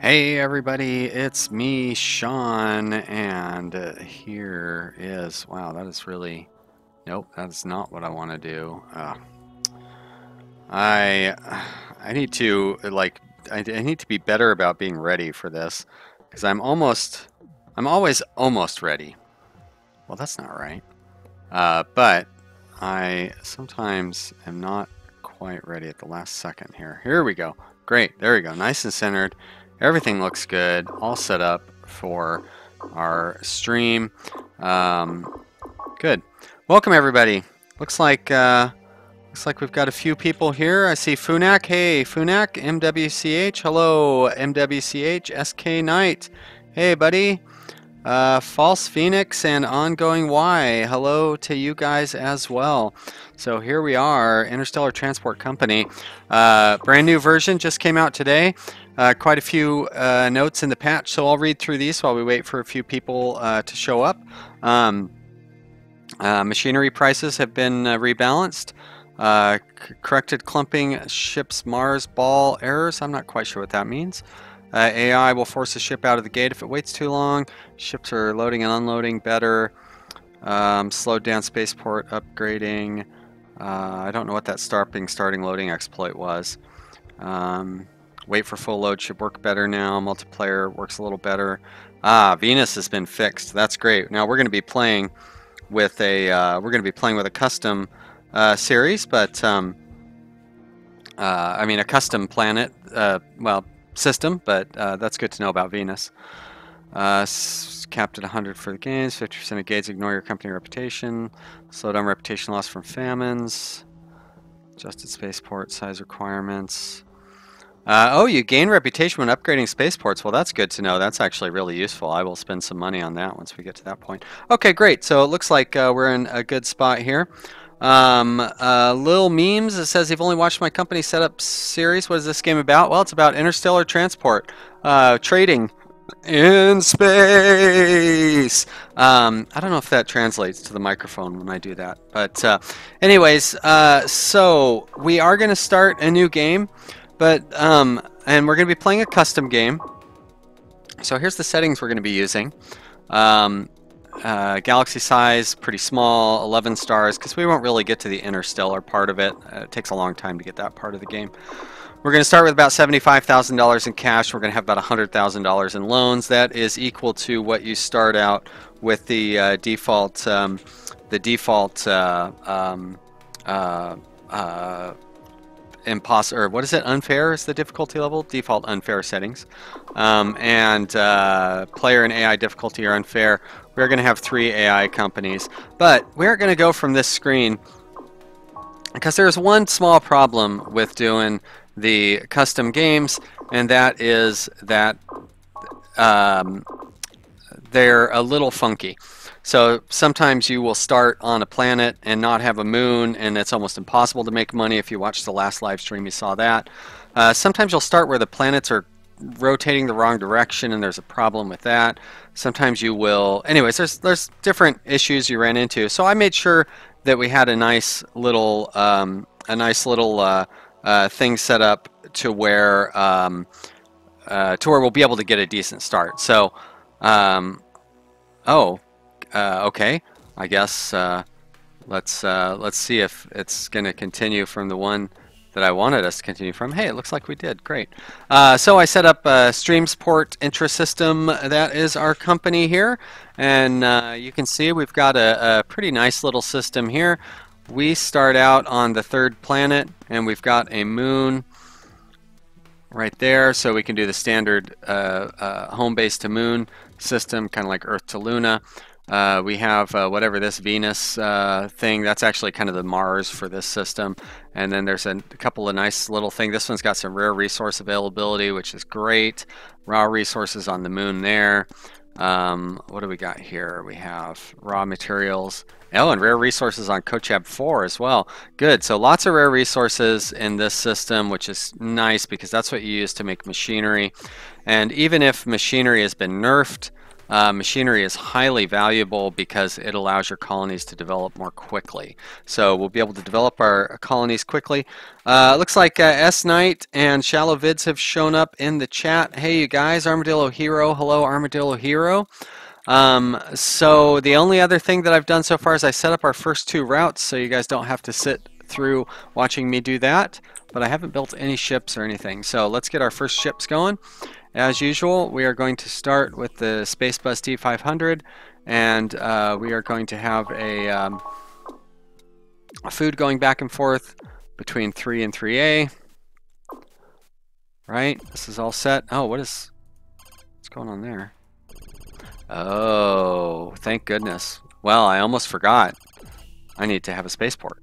Hey everybody, it's me, Sean, and here is, wow, that is really, nope, that's not what I want to do. I I need to I need to be better about being ready for this because I'm always almost ready. Well, that's not right. But I sometimes am not quite ready at the last second here. Here we go. Great, there we go, nice and centered. Everything looks good, all set up for our stream. Good. Welcome everybody. Looks like we've got a few people here. I see Funak. Hey, Funak, MWCH. Hello, MWCH, SK Knight. Hey, buddy. False Phoenix and Ongoing Y. Hello to you guys as well. So here we are, Interstellar Transport Company. Brand new version just came out today. Quite a few notes in the patch, so I'll read through these while we wait for a few people to show up. Machinery prices have been rebalanced. Corrected clumping ships Mars ball errors. I'm not quite sure what that means. AI will force a ship out of the gate if it waits too long. Ships are loading and unloading better. Slowed down spaceport upgrading. I don't know what that starting loading exploit was. Wait for full load should work better now. Multiplayer works a little better. Venus has been fixed. That's great. Now we're going to be playing with a custom series, but I mean a custom planet. Well, system, but that's good to know about Venus. Capped at 100 for the gains, 50% of gains ignore your company reputation, slow down reputation loss from famines, adjusted spaceport size requirements. Oh, you gain reputation when upgrading spaceports. Well, that's good to know. That's actually really useful. I will spend some money on that once we get to that point. Okay, great. So it looks like we're in a good spot here. Lil Memes, it says, you've only watched my company setup series. What is this game about? Well, it's about interstellar transport, trading in space. I don't know if that translates to the microphone when I do that. But anyways, so we are going to start a new game, but and we're going to be playing a custom game. So here's the settings we're going to be using. Galaxy size, pretty small, 11 stars, because we won't really get to the interstellar part of it. It takes a long time to get that part of the game. We're going to start with about $75,000 in cash. We're going to have about $100,000 in loans. That is equal to what you start out with the default impossible, or what is it? Unfair is the difficulty level. Default unfair settings, and player and AI difficulty are unfair. We're going to have 3 AI companies, but we're going to go from this screen because there's one small problem with doing the custom games, and that is that they're a little funky. So sometimes you will start on a planet and not have a moon, and it's almost impossible to make money. If you watched the last live stream, you saw that. Sometimes you'll start where the planets are rotating the wrong direction, and there's a problem with that. Sometimes you will. Anyways, there's different issues you ran into. So I made sure that we had a nice little thing set up to where we'll be able to get a decent start. So, okay. I guess let's see if it's going to continue from the one that I wanted us to continue from. Hey, it looks like we did. Great. So I set up Streamsport Intrasystem. That is our company here, and you can see we've got a pretty nice little system here. We start out on the 3rd planet, and we've got a moon right there, so we can do the standard home base to moon system, kind of like Earth to Luna. We have whatever this Venus thing, that's actually kind of the Mars for this system. And then there's a couple of nice little things. This one's got some rare resource availability, which is great. Raw resources on the moon there. What do we got here? We have raw materials. Oh, and rare resources on Kochab 4 as well. Good. So lots of rare resources in this system, which is nice because that's what you use to make machinery. And even if machinery has been nerfed, machinery is highly valuable because it allows your colonies to develop more quickly. So we'll be able to develop our colonies quickly. Looks like S-Knight and Shallow Vids have shown up in the chat. Hey, you guys, Armadillo Hero. Hello, Armadillo Hero. So the only other thing that I've done so far is I set up our first 2 routes, so you guys don't have to sit through watching me do that. But I haven't built any ships or anything. So let's get our first ships going. As usual, we are going to start with the Spacebus T500, and we are going to have a food going back and forth between 3 and 3A. Right, this is all set. Oh, what's going on there? Oh, thank goodness. Well, I almost forgot. I need to have a spaceport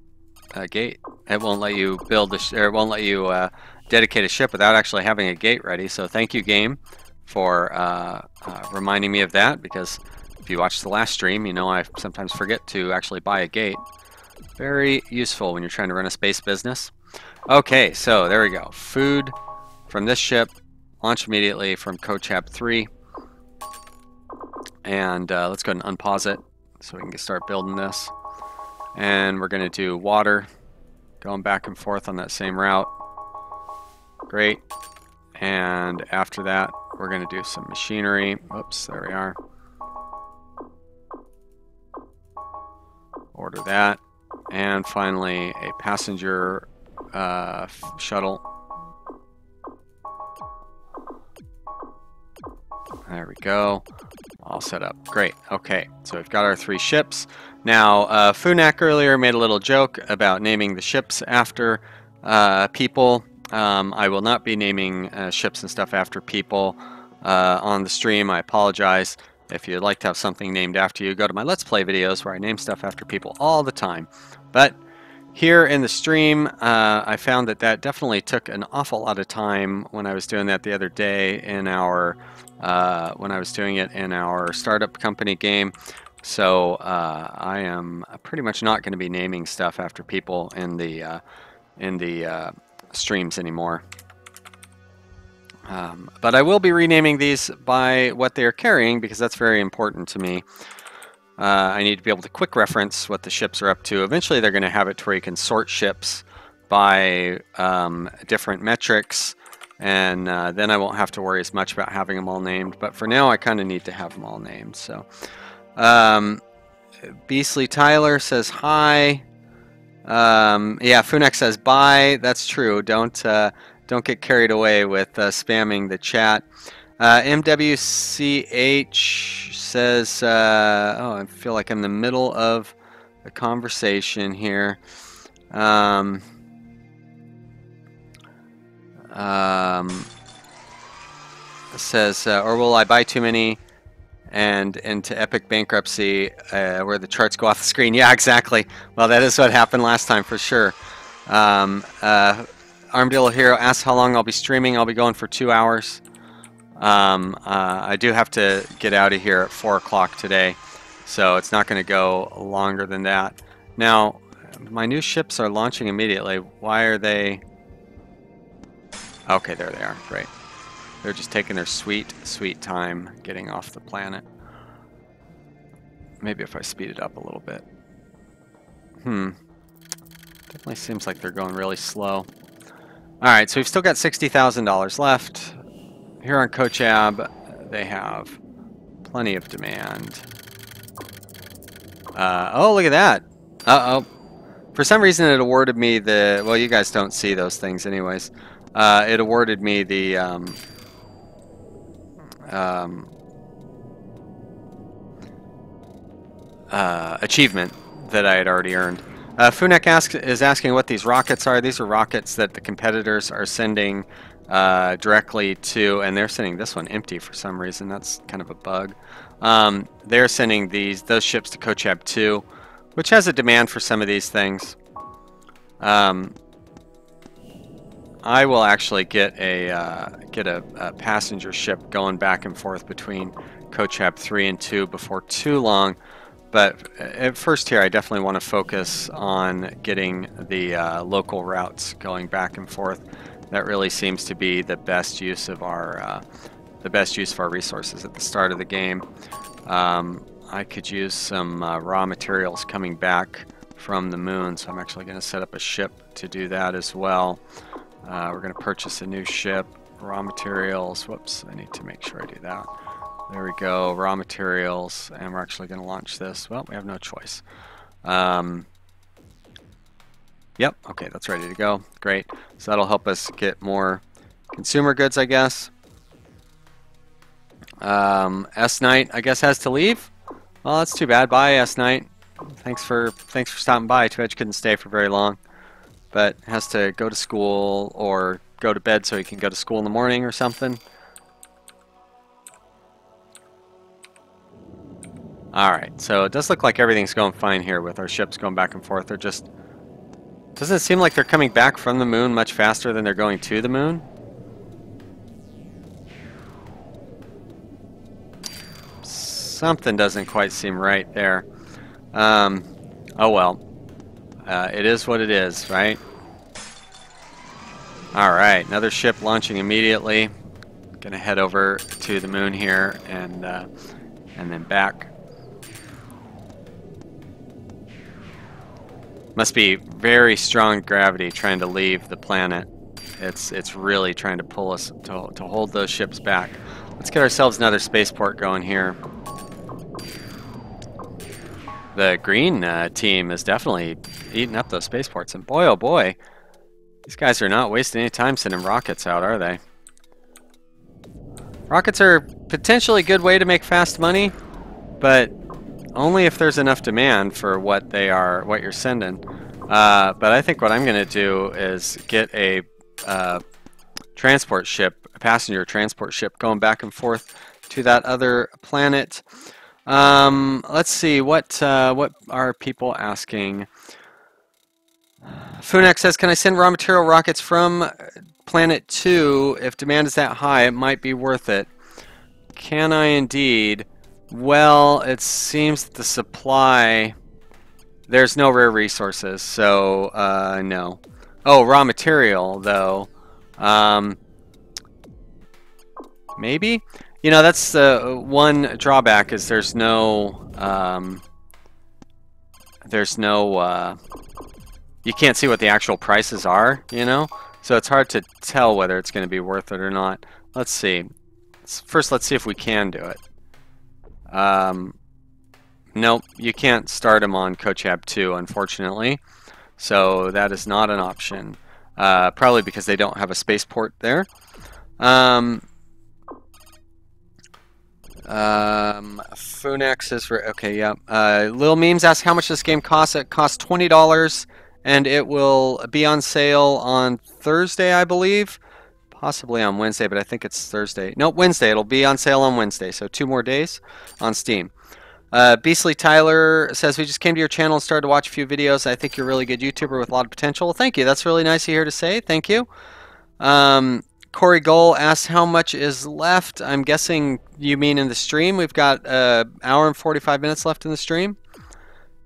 gate. It won't let you build it won't let you dedicate a ship without actually having a gate ready. So thank you, game, for reminding me of that, because if you watch the last stream, you know I sometimes forget to actually buy a gate. Very useful when you're trying to run a space business. Okay, so there we go. Food from this ship, launch immediately from CoChab 3. And let's go ahead and unpause it so we can start building this. And we're going to do water, going back and forth on that same route. Great. And after that, we're going to do some machinery. Oops, there we are. Order that. And finally, a passenger shuttle. There we go. All set up. Great. Okay, so we've got our 3 ships. Now, Funak earlier made a little joke about naming the ships after people. I will not be naming ships and stuff after people on the stream. I apologize. If you'd like to have something named after you, go to my Let's Play videos where I name stuff after people all the time. But here in the stream, I found that definitely took an awful lot of time when I was doing that the other day in our when I was doing it in our startup company game. So I am pretty much not going to be naming stuff after people in the streams anymore. But I will be renaming these by what they are carrying, because that's very important to me. I need to be able to quick reference what the ships are up to. Eventually they're going to have it to where you can sort ships by different metrics, and then I won't have to worry as much about having them all named. But for now, I kind of need to have them all named. So, Beastly Tyler says hi. Yeah, Funek says bye. That's true. Don't get carried away with spamming the chat. MWCH says, oh, I feel like I'm in the middle of a conversation here. Says, or will I buy too many and into epic bankruptcy where the charts go off the screen? Yeah, exactly. Well, that is what happened last time for sure. Armadillo Hero asks how long I'll be streaming. I'll be going for 2 hours. I do have to get out of here at 4 o'clock today, so it's not going to go longer than that. Now, my new ships are launching immediately. Why are they... Okay, there they are. Great. They're just taking their sweet, sweet time getting off the planet. Maybe if I speed it up a little bit. Definitely seems like they're going really slow. Alright, so we've still got $60,000 left. Here on CoChab, they have plenty of demand. Oh, look at that. Uh-oh. For some reason, it awarded me the... Well, you guys don't see those things anyways. It awarded me the... achievement that I had already earned. Funek is asking what these rockets are. These are rockets that the competitors are sending directly to, and they're sending this one empty for some reason. That's kind of a bug. They're sending those ships to CoChab 2, which has a demand for some of these things. I will actually get a passenger ship going back and forth between CoChab 3 and 2 before too long. But at first here, I definitely want to focus on getting the local routes going back and forth. That really seems to be the best use of our the best use of our resources at the start of the game. I could use some raw materials coming back from the moon, so I'm actually going to set up a ship to do that as well. We're going to purchase a new ship, raw materials. Whoops, I need to make sure I do that. There we go, raw materials, and we're actually going to launch this. Well, we have no choice. Yep, okay, that's ready to go. Great. So that'll help us get more consumer goods, I guess. S-Knight, I guess, has to leave. Well, that's too bad. Bye, S-Knight. Thanks for stopping by. Too bad you couldn't stay for very long. But has to go to school or go to bed so he can go to school in the morning or something. Alright, so it does look like everything's going fine here with our ships going back and forth. They're just... Doesn't it seem like they're coming back from the moon much faster than they're going to the moon? Something doesn't quite seem right there. Oh well. It is what it is, right? Alright, another ship launching immediately. Gonna head over to the moon here and then back. Must be very strong gravity trying to leave the planet. It's really trying to pull us to hold those ships back. Let's get ourselves another spaceport going here. The green team is definitely eating up those spaceports, and boy, oh boy, these guys are not wasting any time sending rockets out, are they? Rockets are potentially a good way to make fast money, but only if there's enough demand for what you're sending. But I think what I'm going to do is get a transport ship, a passenger transport ship, going back and forth to that other planet. Let's see, what are people asking? Funak says, can I send raw material rockets from Planet 2? If demand is that high, it might be worth it. Can I indeed? Well, it seems that the supply... There's no rare resources, so no. Oh, raw material, though. Maybe? You know, that's the one drawback, is there's no... you can't see what the actual prices are, you know? So it's hard to tell whether it's going to be worth it or not. Let's see. First, let's see if we can do it. Nope, you can't start them on Kochab 2, unfortunately. So that is not an option. Probably because they don't have a spaceport there. Funex is for... Okay, yeah. Lil Memes asks how much this game costs. It costs $20, and it will be on sale on Thursday, I believe. Possibly on Wednesday, but I think it's Thursday. Nope, Wednesday. It'll be on sale on Wednesday, so 2 more days on Steam. Beastly Tyler says, we just came to your channel and started to watch a few videos. I think you're a really good YouTuber with a lot of potential. Well, thank you. That's really nice to hear to say. Thank you. Corey Goal asks how much is left. I'm guessing you mean in the stream. We've got an hour and 45 minutes left in the stream.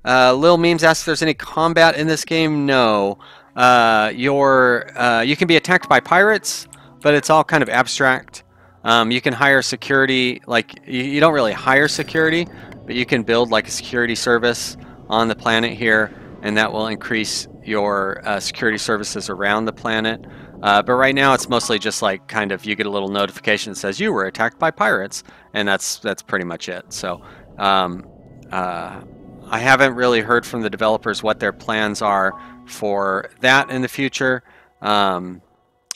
Lil Memes asks if there's any combat in this game. No. You can be attacked by pirates, but it's all kind of abstract. You can hire security, like you don't really hire security, but you can build like a security service on the planet here, and that will increase your security services around the planet. But right now it's mostly just like kind of you get a little notification that says you were attacked by pirates, and that's pretty much it. So I haven't really heard from the developers what their plans are for that in the future. Yeah,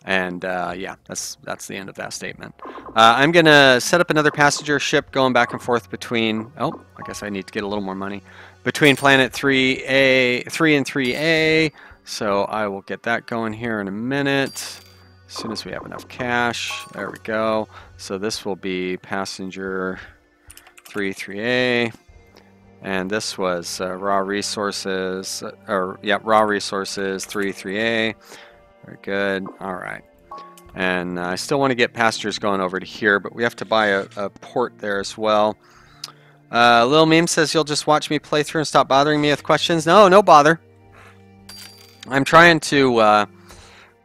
that's the end of that statement. I'm going to set up another passenger ship going back and forth between... Oh, I guess I need to get a little more money. Between Planet 3 and 3A. So I will get that going here in a minute. As soon as we have enough cash. There we go. So this will be passenger 3A. And this was raw resources. Raw resources 3A. Very good. All right. And I still want to get passengers going over to here, but we have to buy a port there as well. Lil Meme says you'll just watch me play through and stop bothering me with questions. No bother. I'm trying to... I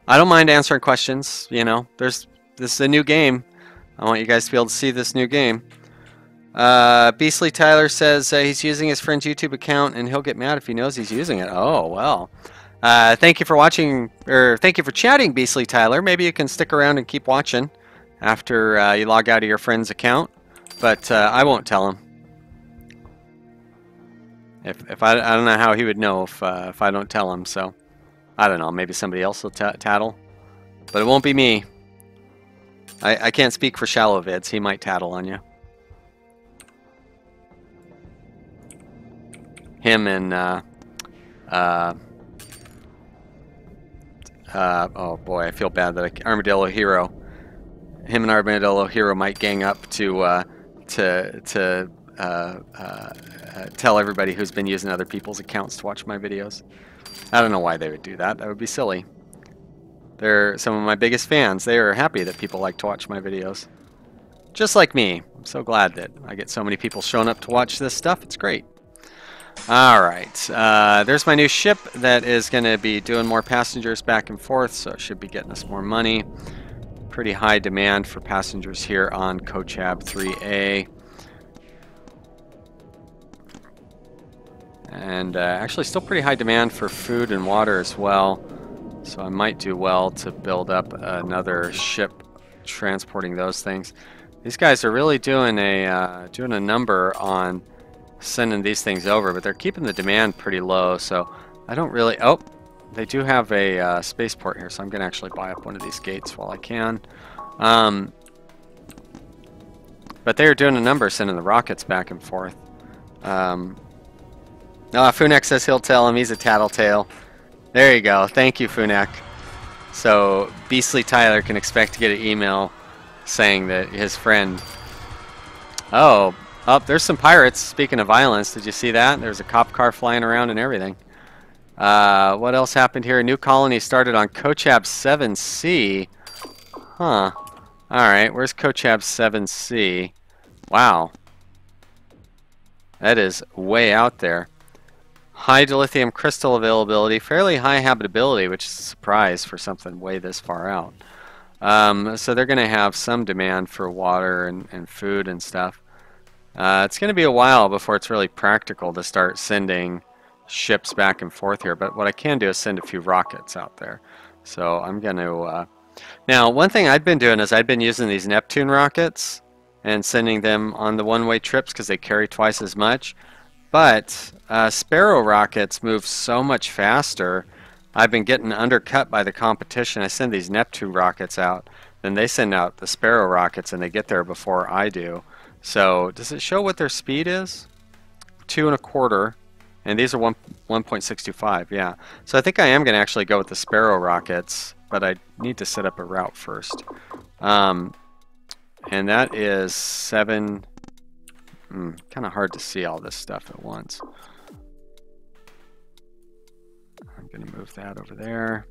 don't mind answering questions, you know. This is a new game. I want you guys to be able to see this new game. Beastly Tyler says he's using his friend's YouTube account and he'll get mad if he knows he's using it. Oh, well. Thank you for watching, or thank you for chatting, Beastly Tyler. Maybe you can stick around and keep watching after you log out of your friend's account. But I won't tell him. If I don't know how he would know if I don't tell him, so I don't know. Maybe somebody else will tattle, but it won't be me. I can't speak for Shallow Vids. He might tattle on you. Him and oh boy, I feel bad that Armadillo Hero. Him and Armadillo Hero might gang up to tell everybody who's been using other people's accounts to watch my videos. I don't know why they would do that. That would be silly. They're some of my biggest fans. They are happy that people like to watch my videos. Just like me. I'm so glad that I get so many people showing up to watch this stuff. It's great. Alright. There's my new ship that is going to be doing more passengers back and forth, so it should be getting us more money. Pretty high demand for passengers here on Kochab 3A. And actually still pretty high demand for food and water as well. So I might do well to build up another ship transporting those things. These guys are really doing a number on sending these things over, but they're keeping the demand pretty low. So I don't really. Oh, they do have a spaceport here, so I'm going to actually buy up one of these gates while I can. But they're doing a number sending the rockets back and forth. Funak says he'll tell him. He's a tattletale. There you go. Thank you, Funak. So Beastly Tyler can expect to get an email saying that his friend... Oh, there's some pirates. Speaking of violence, did you see that? There's a cop car flying around and everything. What else happened here? A new colony started on Kochab 7C. Huh. Alright, where's Kochab 7C? Wow. That is way out there. High dilithium crystal availability, fairly high habitability, which is a surprise for something way this far out. So they're going to have some demand for water and food and stuff. It's going to be a while before it's really practical to start sending ships back and forth here, but what I can do is send a few rockets out there. So I'm going to... Now, one thing I've been doing is I've been using these Neptune rockets and sending them on the one-way trips because they carry twice as much. But Sparrow rockets move so much faster. I've been getting undercut by the competition. I send these Neptune rockets out, then they send out the Sparrow rockets, and they get there before I do. So does it show what their speed is? 2.25, and these are 1.625. Yeah. So I think I am going to actually go with the Sparrow rockets, but I need to set up a route first. And that is 7. Kind of hard to see all this stuff at once. I'm going to move that over there.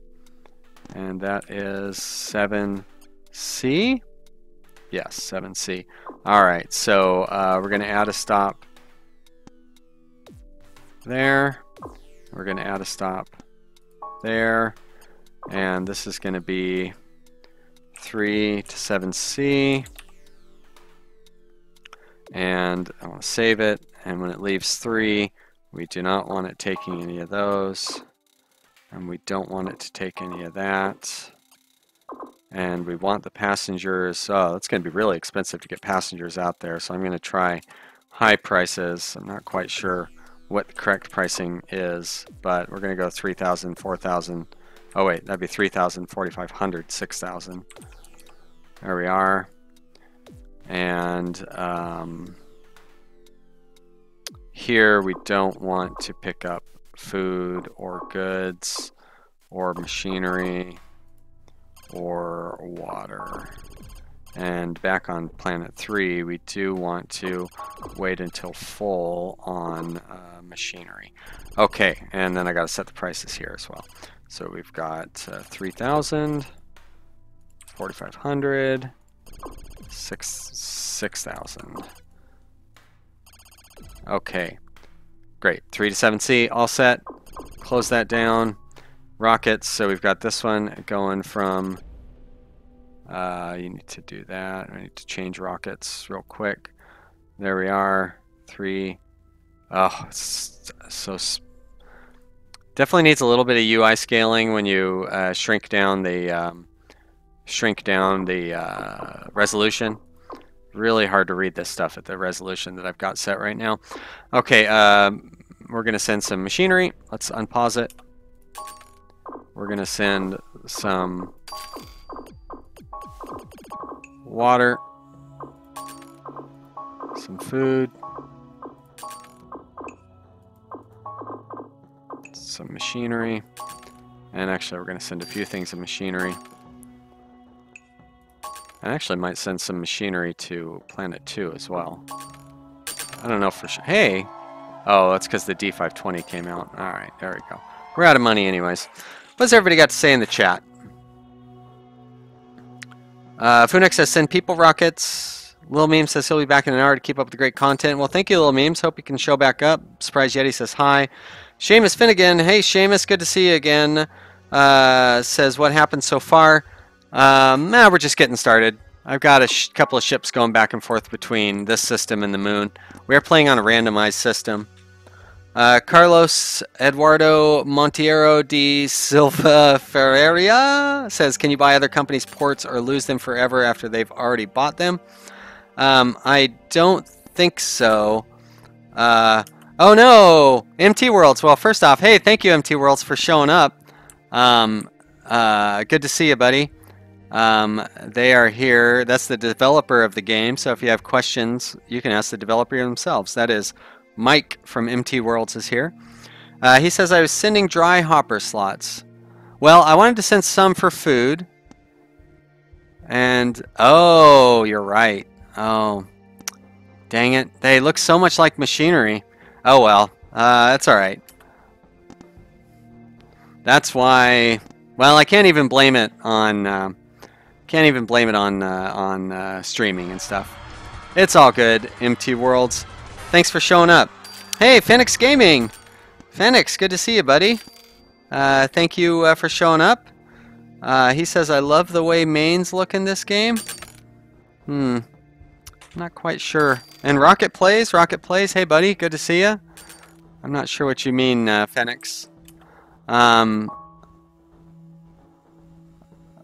And that is 7C? Yes, 7C. Alright, so we're going to add a stop there. We're going to add a stop there. And this is going to be 3 to 7C. And I want to save it, and when it leaves 3, we do not want it taking any of those, and we don't want it to take any of that, and we want the passengers. Oh, it's going to be really expensive to get passengers out there, so I'm going to try high prices. I'm not quite sure what the correct pricing is, but we're going to go 3,000, 4,000. Oh wait, that'd be 3,000, 4,500, 6,000. There we are. And here we don't want to pick up food or goods or machinery or water. And back on planet 3, we do want to wait until full on machinery. Okay, and then I got to set the prices here as well. So we've got 3,000, 4,500. 6,000. Okay, great. 3 to 7C, all set. Close that down. Rockets. So we've got this one going from You need to do that. I need to change rockets real quick. There we are. 3. Oh, it's so definitely needs a little bit of UI scaling when you shrink down the resolution. Really hard to read this stuff at the resolution that I've got set right now. Okay, we're gonna send some machinery. Let's unpause it. We're gonna send some water, some food, some machinery, and actually we're going to send a few things of machinery. I actually might send some machinery to Planet 2 as well. I don't know for sure. Hey! Oh, that's because the D520 came out. Alright, there we go. We're out of money anyways. What's everybody got to say in the chat? Funix says, send people rockets. Lil Meme says he'll be back in an hour to keep up with the great content. Well, thank you, Lil Memes. Hope you can show back up. Surprise Yeti says hi. Seamus Finnegan. Hey, Seamus. Good to see you again. Says, what happened so far? We're just getting started. I've got a couple of ships going back and forth between this system and the moon. We're playing on a randomized system. Carlos Eduardo Monteiro de Silva Ferreira says, can you buy other companies' ports or lose them forever after they've already bought them? I don't think so. Oh no! MT Worlds. Well, first off, hey, thank you, MT Worlds, for showing up. Good to see you, buddy. They are here. That's the developer of the game, so if you have questions, you can ask the developer themselves. That is Mike from MT Worlds is here. He says, I was sending dry hopper slots. Well, I wanted to send some for food. And, oh, you're right. Oh, dang it. They look so much like machinery. Oh, well, that's all right. That's why, well, I can't even blame it on, streaming and stuff. It's all good, MT Worlds. Thanks for showing up. Hey, Phoenix Gaming. Phoenix, good to see you, buddy. Thank you for showing up. He says, I love the way mains look in this game. Not quite sure. And Rocket Plays. Hey, buddy, good to see you. I'm not sure what you mean, Phoenix.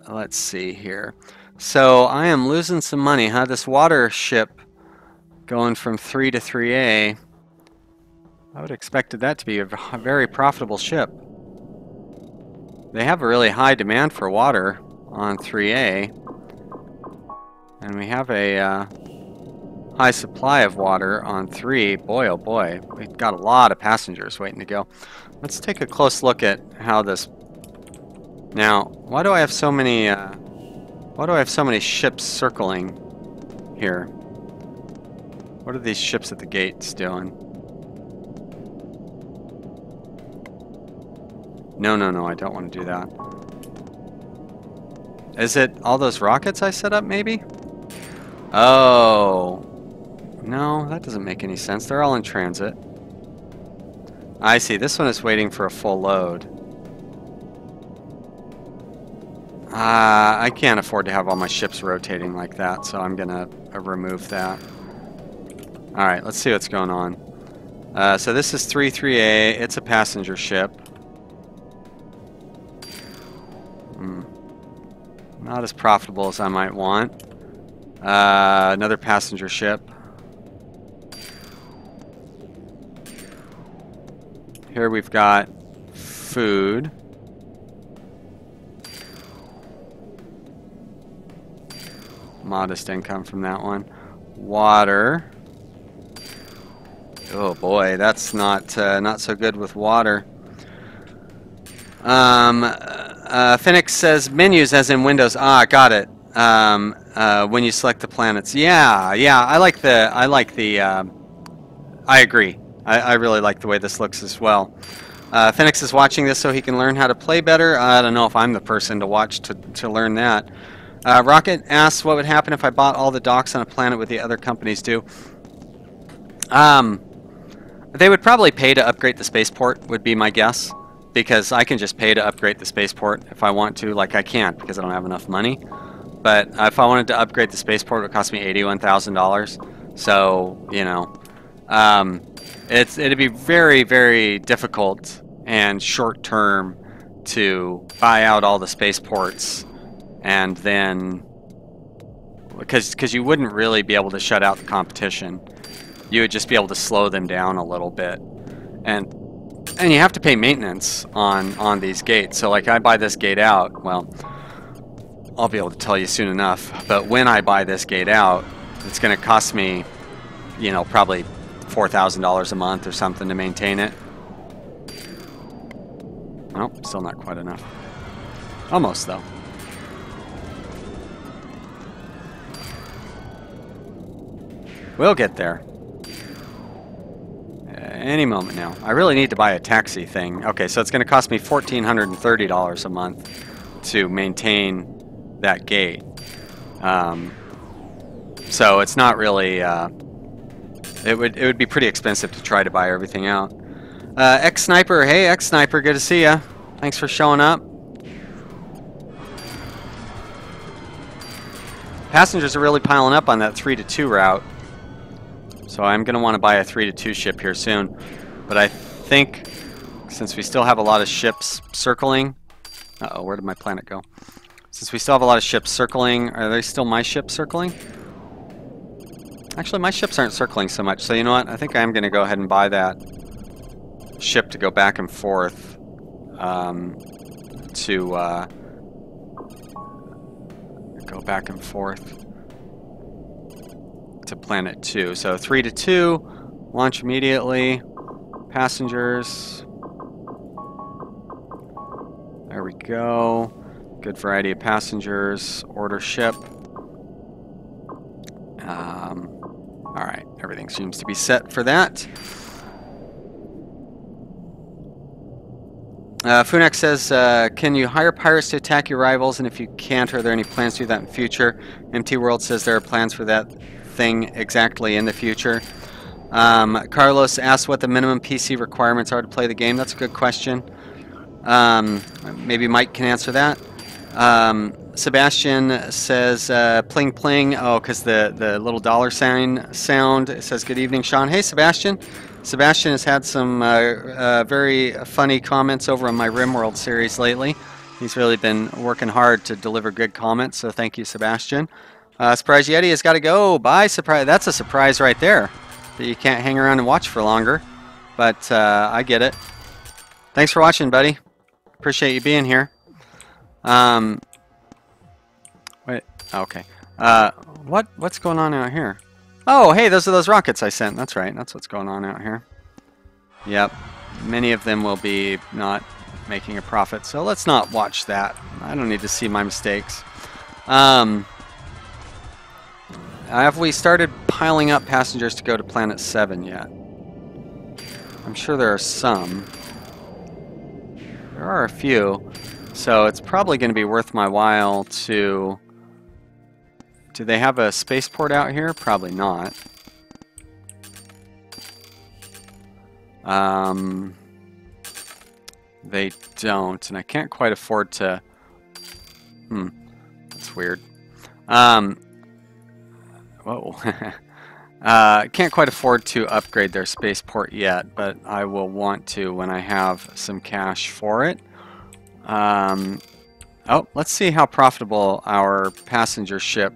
Let's see here. So I am losing some money, huh? This water ship going from 3 to 3A. I would have expected that to be a very profitable ship. They have a really high demand for water on 3A. And we have a high supply of water on 3. Boy, oh boy. We've got a lot of passengers waiting to go. Let's take a close look at how this... Now, why do I have so many ships circling here? What are these ships at the gates doing? No, I don't want to do that. Is it all those rockets I set up, maybe? Oh. No, that doesn't make any sense. They're all in transit. I see. This one is waiting for a full load. I can't afford to have all my ships rotating like that, so I'm going to remove that. Alright, let's see what's going on. So this is 3A. It's a passenger ship. Not as profitable as I might want. Another passenger ship. Here we've got food. Modest income from that one. Water. Oh boy, that's not so good with water. Phoenix says menus as in Windows. Ah, got it. When you select the planets. Yeah. I agree. I really like the way this looks as well. Phoenix is watching this so he can learn how to play better. I don't know if I'm the person to watch to learn that. Rocket asks what would happen if I bought all the docks on a planet what the other companies do. They would probably pay to upgrade the spaceport, would be my guess. Because I can just pay to upgrade the spaceport if I want to. Like, I can't because I don't have enough money. but if I wanted to upgrade the spaceport, it would cost me $81,000. So, you know, it'd be very, very difficult and short term to buy out all the spaceports, and then because you wouldn't really be able to shut out the competition. You would just be able to slow them down a little bit, and you have to pay maintenance on these gates. So like I buy this gate out, well, I'll be able to tell you soon enough, but when I buy this gate out, it's going to cost me, you know, probably $4,000 a month or something to maintain it. Oh, still not quite enough. Almost though. We'll get there. Any moment now. I really need to buy a taxi thing. Okay, so it's going to cost me $1,430 a month to maintain that gate. So it's not really. It would be pretty expensive to try to buy everything out. X Sniper, hey X Sniper, good to see ya. Thanks for showing up. Passengers are really piling up on that 3-2 route. So I'm going to want to buy a 3-2 ship here soon. But I think since we still have a lot of ships circling... Uh-oh, where did my planet go? Since we still have a lot of ships circling, are they still my ships circling? Actually, my ships aren't circling so much. So you know what? I think I am going to go ahead and buy that ship to go back and forth to planet 2. So 3-2, launch immediately. Passengers. There we go. Good variety of passengers. Order ship. Alright, everything seems to be set for that. Funak says, can you hire pirates to attack your rivals? And if you can't, are there any plans to do that in the future? MT World says there are plans for that thing exactly in the future. Carlos asked what the minimum PC requirements are to play the game. That's a good question. Maybe Mike can answer that. Sebastian says, pling pling. Oh, because the little dollar sign sound. It says, good evening, Sean. Hey, Sebastian. Sebastian has had some very funny comments over on my RimWorld series lately. He's really been working hard to deliver good comments, so thank you, Sebastian. Surprise Yeti has got to go. Bye, surprise. That's a surprise right there that you can't hang around and watch for longer. But I get it. Thanks for watching, buddy. Appreciate you being here. Wait. Okay. What's going on out here? Oh, hey, those are those rockets I sent. That's right. That's what's going on out here. Yep. Many of them will be not making a profit, so let's not watch that. I don't need to see my mistakes. Have we started piling up passengers to go to Planet 7 yet? I'm sure there are some. There are a few. So it's probably going to be worth my while to... Do they have a spaceport out here? Probably not. They don't, and I can't quite afford to... That's weird. Whoa. Can't quite afford to upgrade their spaceport yet, but I will want to when I have some cash for it. Oh, let's see how profitable our passenger ship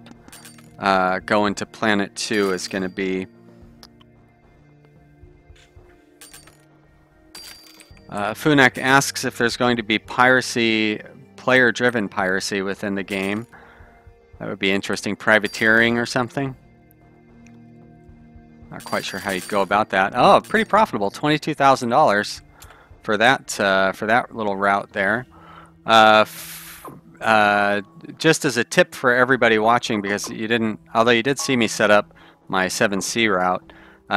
going to Planet 2 is going to be. Funak asks if there's going to be piracy, player-driven piracy within the game. That would be interesting. Privateering or something. Not quite sure how you'd go about that. Oh, pretty profitable. $22,000 for that little route there. Just as a tip for everybody watching, because you didn't, although you did see me set up my 7C route,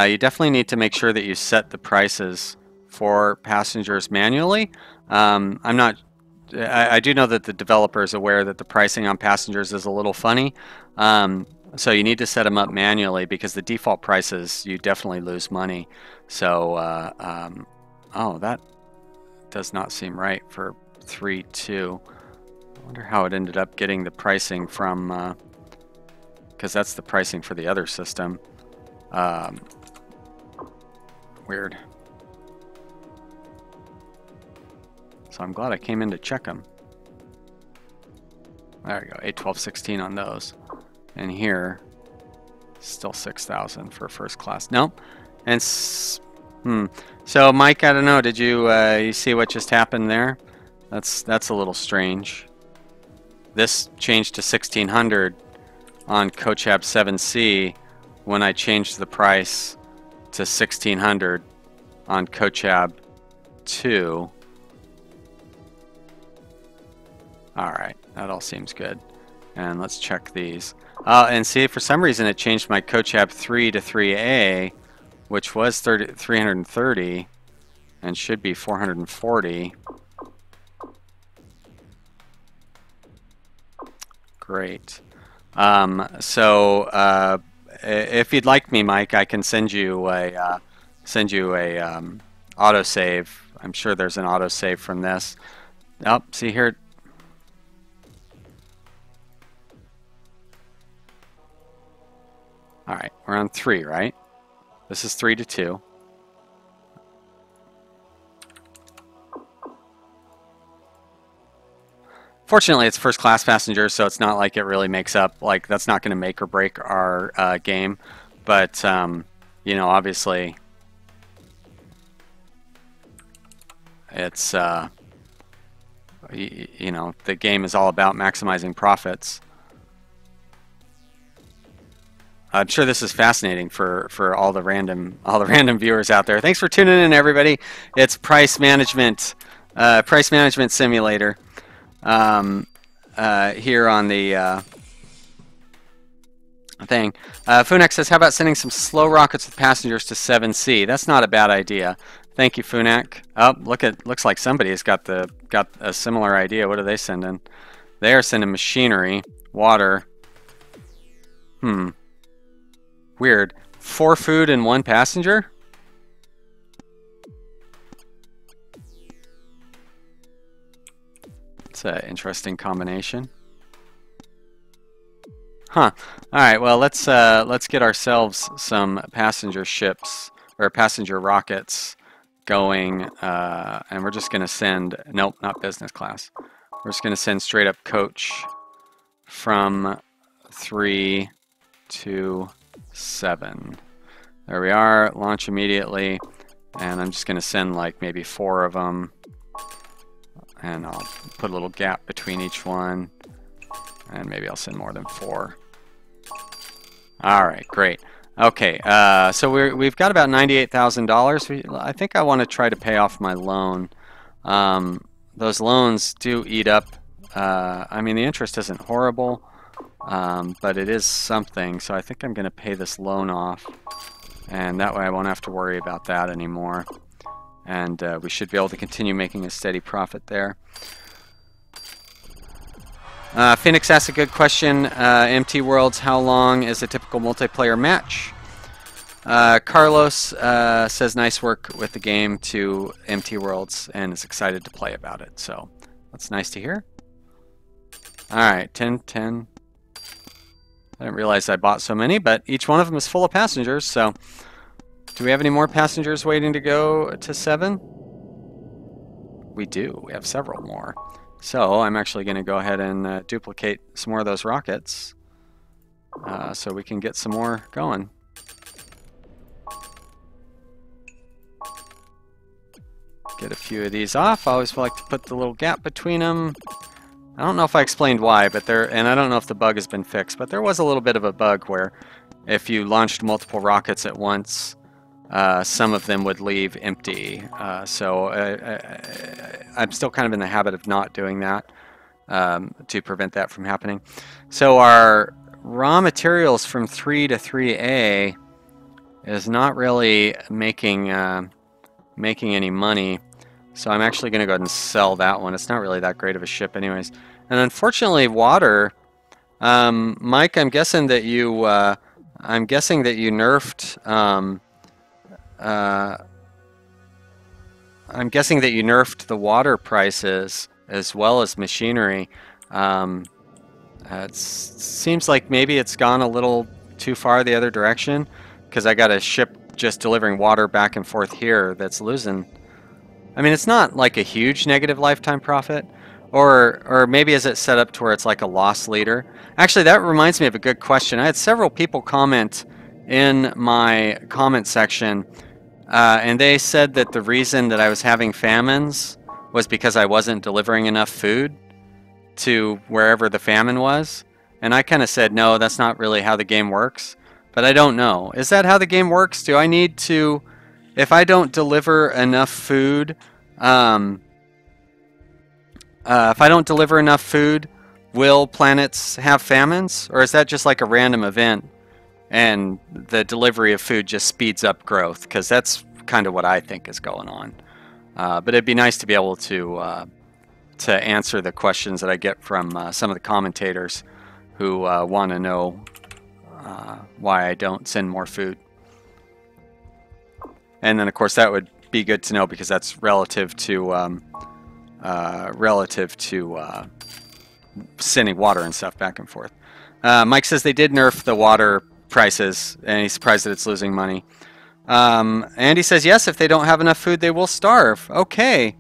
you definitely need to make sure that you set the prices for passengers manually. I do know that the developer is aware that the pricing on passengers is a little funny. So you need to set them up manually, because the default prices, you definitely lose money. So, oh, that does not seem right for 3-2. wonder how it ended up getting the pricing from, because that's the pricing for the other system. Weird. So I'm glad I came in to check them. There we go, 8, 12, 16 on those. And here, still 6,000 for first class. Nope. And so Mike, I don't know. Did you you see what just happened there? That's a little strange. This changed to 1,600 on Cochab 7C when I changed the price to 1,600 on Cochab 2. All right, that all seems good. And let's check these. And see, for some reason it changed my Cochab 3 to 3A, which was 330 and should be 440. Great. So if you'd like me, Mike, I can send you a autosave. I'm sure there's an autosave from this. Oh, see here. All right, we're on 3, right? This is 3 to 2. Fortunately, it's first class passenger, so it's not like it really makes up, like that's not going to make or break our game. But, you know, obviously, it's, you know, the game is all about maximizing profits. I'm sure this is fascinating for all the random viewers out there. Thanks for tuning in, everybody. It's Price Management Simulator here on the thing. Funak says, "How about sending some slow rockets with passengers to 7C?" That's not a bad idea. Thank you, Funak. Oh, looks like somebody's got a similar idea. What are they sending? They are sending machinery, water. Weird. 4 food and 1 passenger? It's an interesting combination. Huh. All right. Well, let's get ourselves some passenger ships or passenger rockets going, and we're just gonna send. Nope, not business class. We're just gonna send straight up coach from 3 to 7. There we are. Launch immediately, and I'm just gonna send like maybe 4 of them. And I'll put a little gap between each one. And maybe I'll send more than 4. All right, great. Okay, so we've got about $98,000. I think I want to try to pay off my loan. Those loans do eat up. I mean, the interest isn't horrible, but it is something. So I think I'm going to pay this loan off. And that way I won't have to worry about that anymore. And we should be able to continue making a steady profit there. Phoenix asked a good question. MT Worlds, how long is a typical multiplayer match? Carlos says nice work with the game to MT Worlds and is excited to play about it. So that's nice to hear. All right, 10, 10. I didn't realize I bought so many, but each one of them is full of passengers. So do we have any more passengers waiting to go to 7? We do. We have several more. So I'm actually going to go ahead and duplicate some more of those rockets so we can get some more going. Get a few of these off. I always like to put the little gap between them. I don't know if I explained why, but and I don't know if the bug has been fixed, but there was a little bit of a bug where if you launched multiple rockets at once, some of them would leave empty. So I'm still kind of in the habit of not doing that to prevent that from happening. So our raw materials from 3 to 3A is not really making any money. So I'm actually going to go ahead and sell that one. It's not really that great of a ship anyways. And unfortunately, water. Mike, I'm guessing that you nerfed. I'm guessing that you nerfed the water prices as well as machinery. It seems like maybe it's gone a little too far the other direction, because I got a ship just delivering water back and forth here that's losing. I mean, it's not like a huge negative lifetime profit, or maybe is it set up to where it's like a loss leader? Actually, that reminds me of a good question. I had several people comment in my comment section, and they said that the reason that I was having famines was because I wasn't delivering enough food to wherever the famine was. And I kind of said, no, that's not really how the game works. But I don't know. Is that how the game works? Do I need to, if I don't deliver enough food, if I don't deliver enough food, will planets have famines? Or is that just like a random event and the delivery of food just speeds up growth? Because that's kind of what I think is going on. But it'd be nice to be able to answer the questions that I get from some of the commentators who want to know why I don't send more food. And then, of course, that would be good to know because that's relative to sending water and stuff back and forth. Mike says they did nerf the water prices, and he's surprised that it's losing money. Andy says, yes, if they don't have enough food, they will starve. Okay.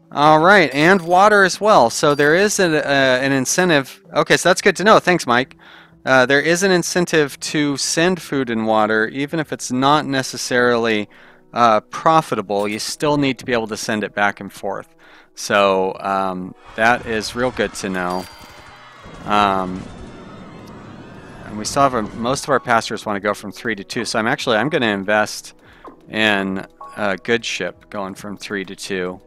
All right, and water as well. So there is an incentive. Okay, so that's good to know. Thanks, Mike. There is an incentive to send food and water, even if it's not necessarily profitable. You still need to be able to send it back and forth. So that is real good to know. And we still have most of our pastors want to go from 3 to 2. So I'm going to invest in a good ship going from 3 to 2.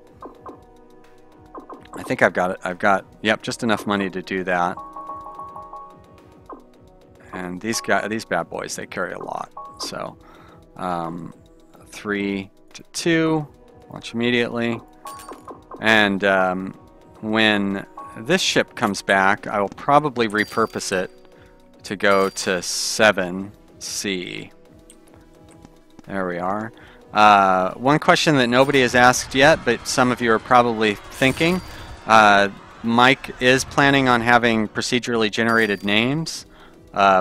I think I've got it. Yep, just enough money to do that. And these bad boys, they carry a lot. So 3 to 2, launch immediately. And when this ship comes back, I will probably repurpose it to go to 7C. There we are. One question that nobody has asked yet, but some of you are probably thinking. Mike is planning on having procedurally generated names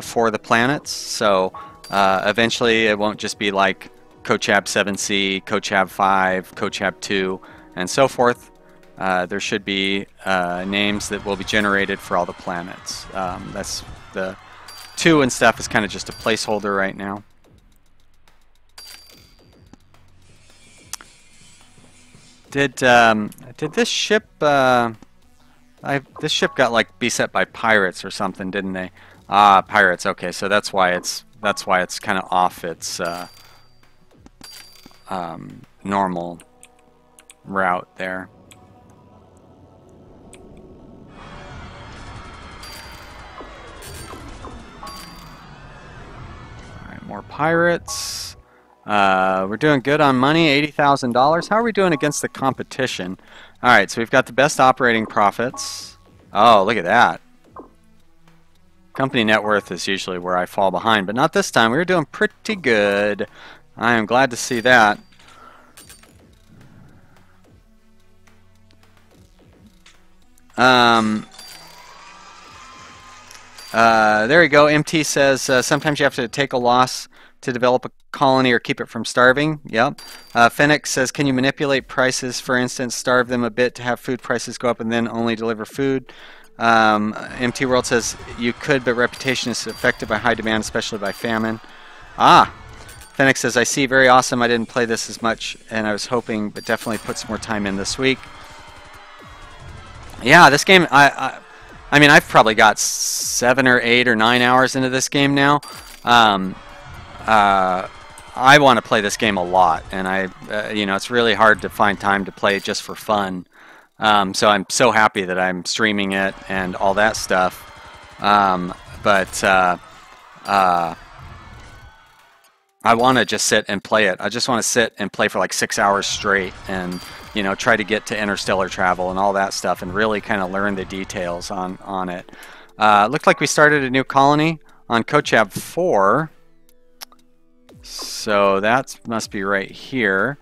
for the planets, so eventually it won't just be like Kochab 7C, Kochab 5, Kochab 2, and so forth. There should be names that will be generated for all the planets. That's the 2 and stuff is kind of just a placeholder right now. Did this ship? This ship got like beset by pirates or something, didn't they? Ah, pirates. Okay, so that's why it's kind of off its normal route there. All right, more pirates. We're doing good on money, $80,000. How are we doing against the competition? All right, so we've got the best operating profits. Oh, look at that. Company net worth is usually where I fall behind, but not this time. We were doing pretty good. I am glad to see that. There you go. MT says sometimes you have to take a loss to develop a colony or keep it from starving. Yep. Phoenix says, can you manipulate prices? For instance, starve them a bit to have food prices go up and then only deliver food. MT World says, you could, but reputation is affected by high demand, especially by famine. Ah. Phoenix says, I see. Very awesome. I didn't play this as much, and I was hoping, but definitely put some more time in this week. Yeah, this game, I mean, I've probably got 7 or 8 or 9 hours into this game now. I want to play this game a lot, and you know, it's really hard to find time to play just for fun. So I'm so happy that I'm streaming it and all that stuff. I want to just sit and play it. I just want to sit and play for like 6 hours straight, and you know, try to get to interstellar travel and all that stuff, and really kind of learn the details on it. Looked like we started a new colony on Kochab 4. So that must be right here.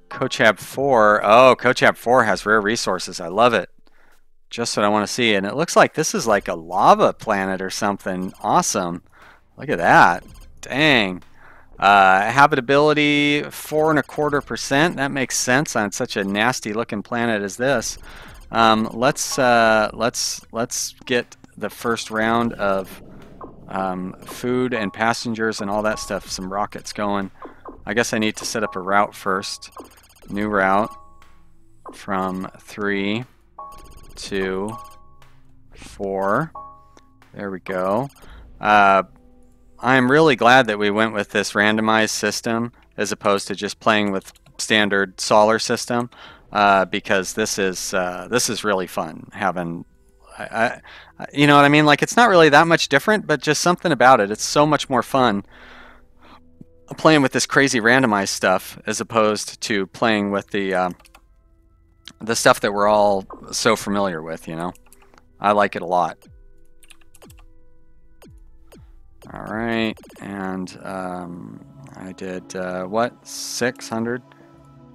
Kochab 4. Oh, Kochab 4 has rare resources. I love it. just what I want to see. And it looks like this is like a lava planet or something. Awesome. Look at that. Dang. Habitability 4.25%. That makes sense on such a nasty looking planet as this. Let's get the first round of food and passengers and all that stuff, some rockets going. I guess I need to set up a route first. New route from 3 to 4. There we go. I'm really glad that we went with this randomized system as opposed to just playing with standard solar system, because this is really fun having. You know what I mean? Like, it's not really that much different, but just something about it. It's so much more fun playing with this crazy randomized stuff as opposed to playing with the stuff that we're all so familiar with, you know? I like it a lot. All right, and I did, what, 600,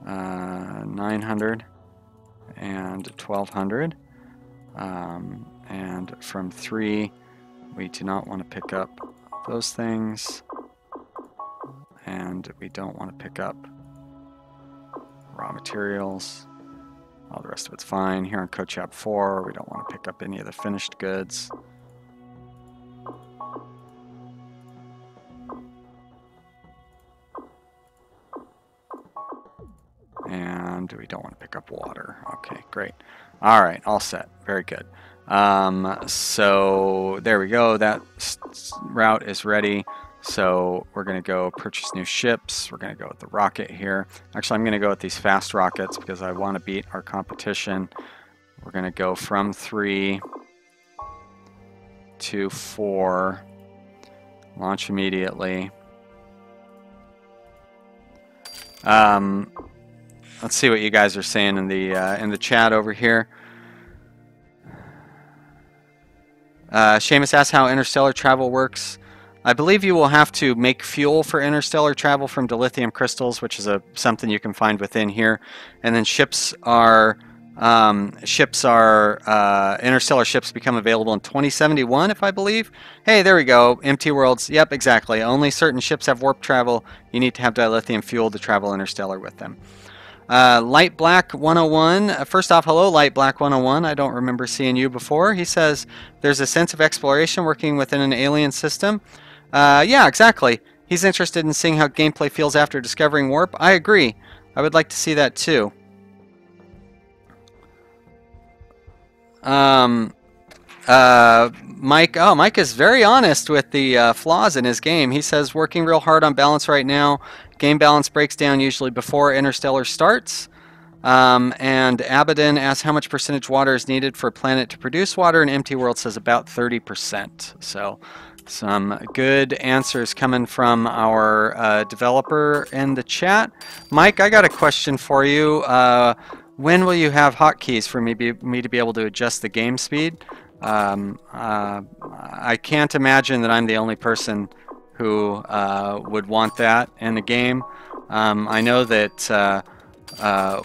900, and 1200. And from 3, we do not want to pick up those things. And we don't want to pick up raw materials. All the rest of it's fine. Here on CodeChap 4, we don't want to pick up any of the finished goods. And we don't want to pick up water. Okay, great. All right, all set. Very good. So there we go. That route is ready. So we're going to go purchase new ships. We're going to go with the rocket here. Actually, I'm going to go with these fast rockets because I want to beat our competition. We're going to go from 3 to 4. Launch immediately. Let's see what you guys are saying in the chat over here. Seamus asks how interstellar travel works. I believe you will have to make fuel for interstellar travel from dilithium crystals, which is something you can find within here. And then ships are interstellar ships become available in 2071, if I believe. Hey, there we go. Empty worlds. Yep, exactly. Only certain ships have warp travel. You need to have dilithium fuel to travel interstellar with them. Light Black 101. First off, hello, Light Black 101. I don't remember seeing you before. He says there's a sense of exploration working within an alien system. Yeah, exactly. He's interested in seeing how gameplay feels after discovering warp. I agree. I would like to see that too. Mike. Oh, Mike is very honest with the flaws in his game. He says working real hard on balance right now. Game balance breaks down usually before Interstellar starts. And Abaddon asks how much percentage water is needed for a planet to produce water, and Empty World says about 30%. So some good answers coming from our developer in the chat. Mike, I got a question for you. When will you have hotkeys for me to be able to adjust the game speed? I can't imagine that I'm the only person who would want that in the game. I know that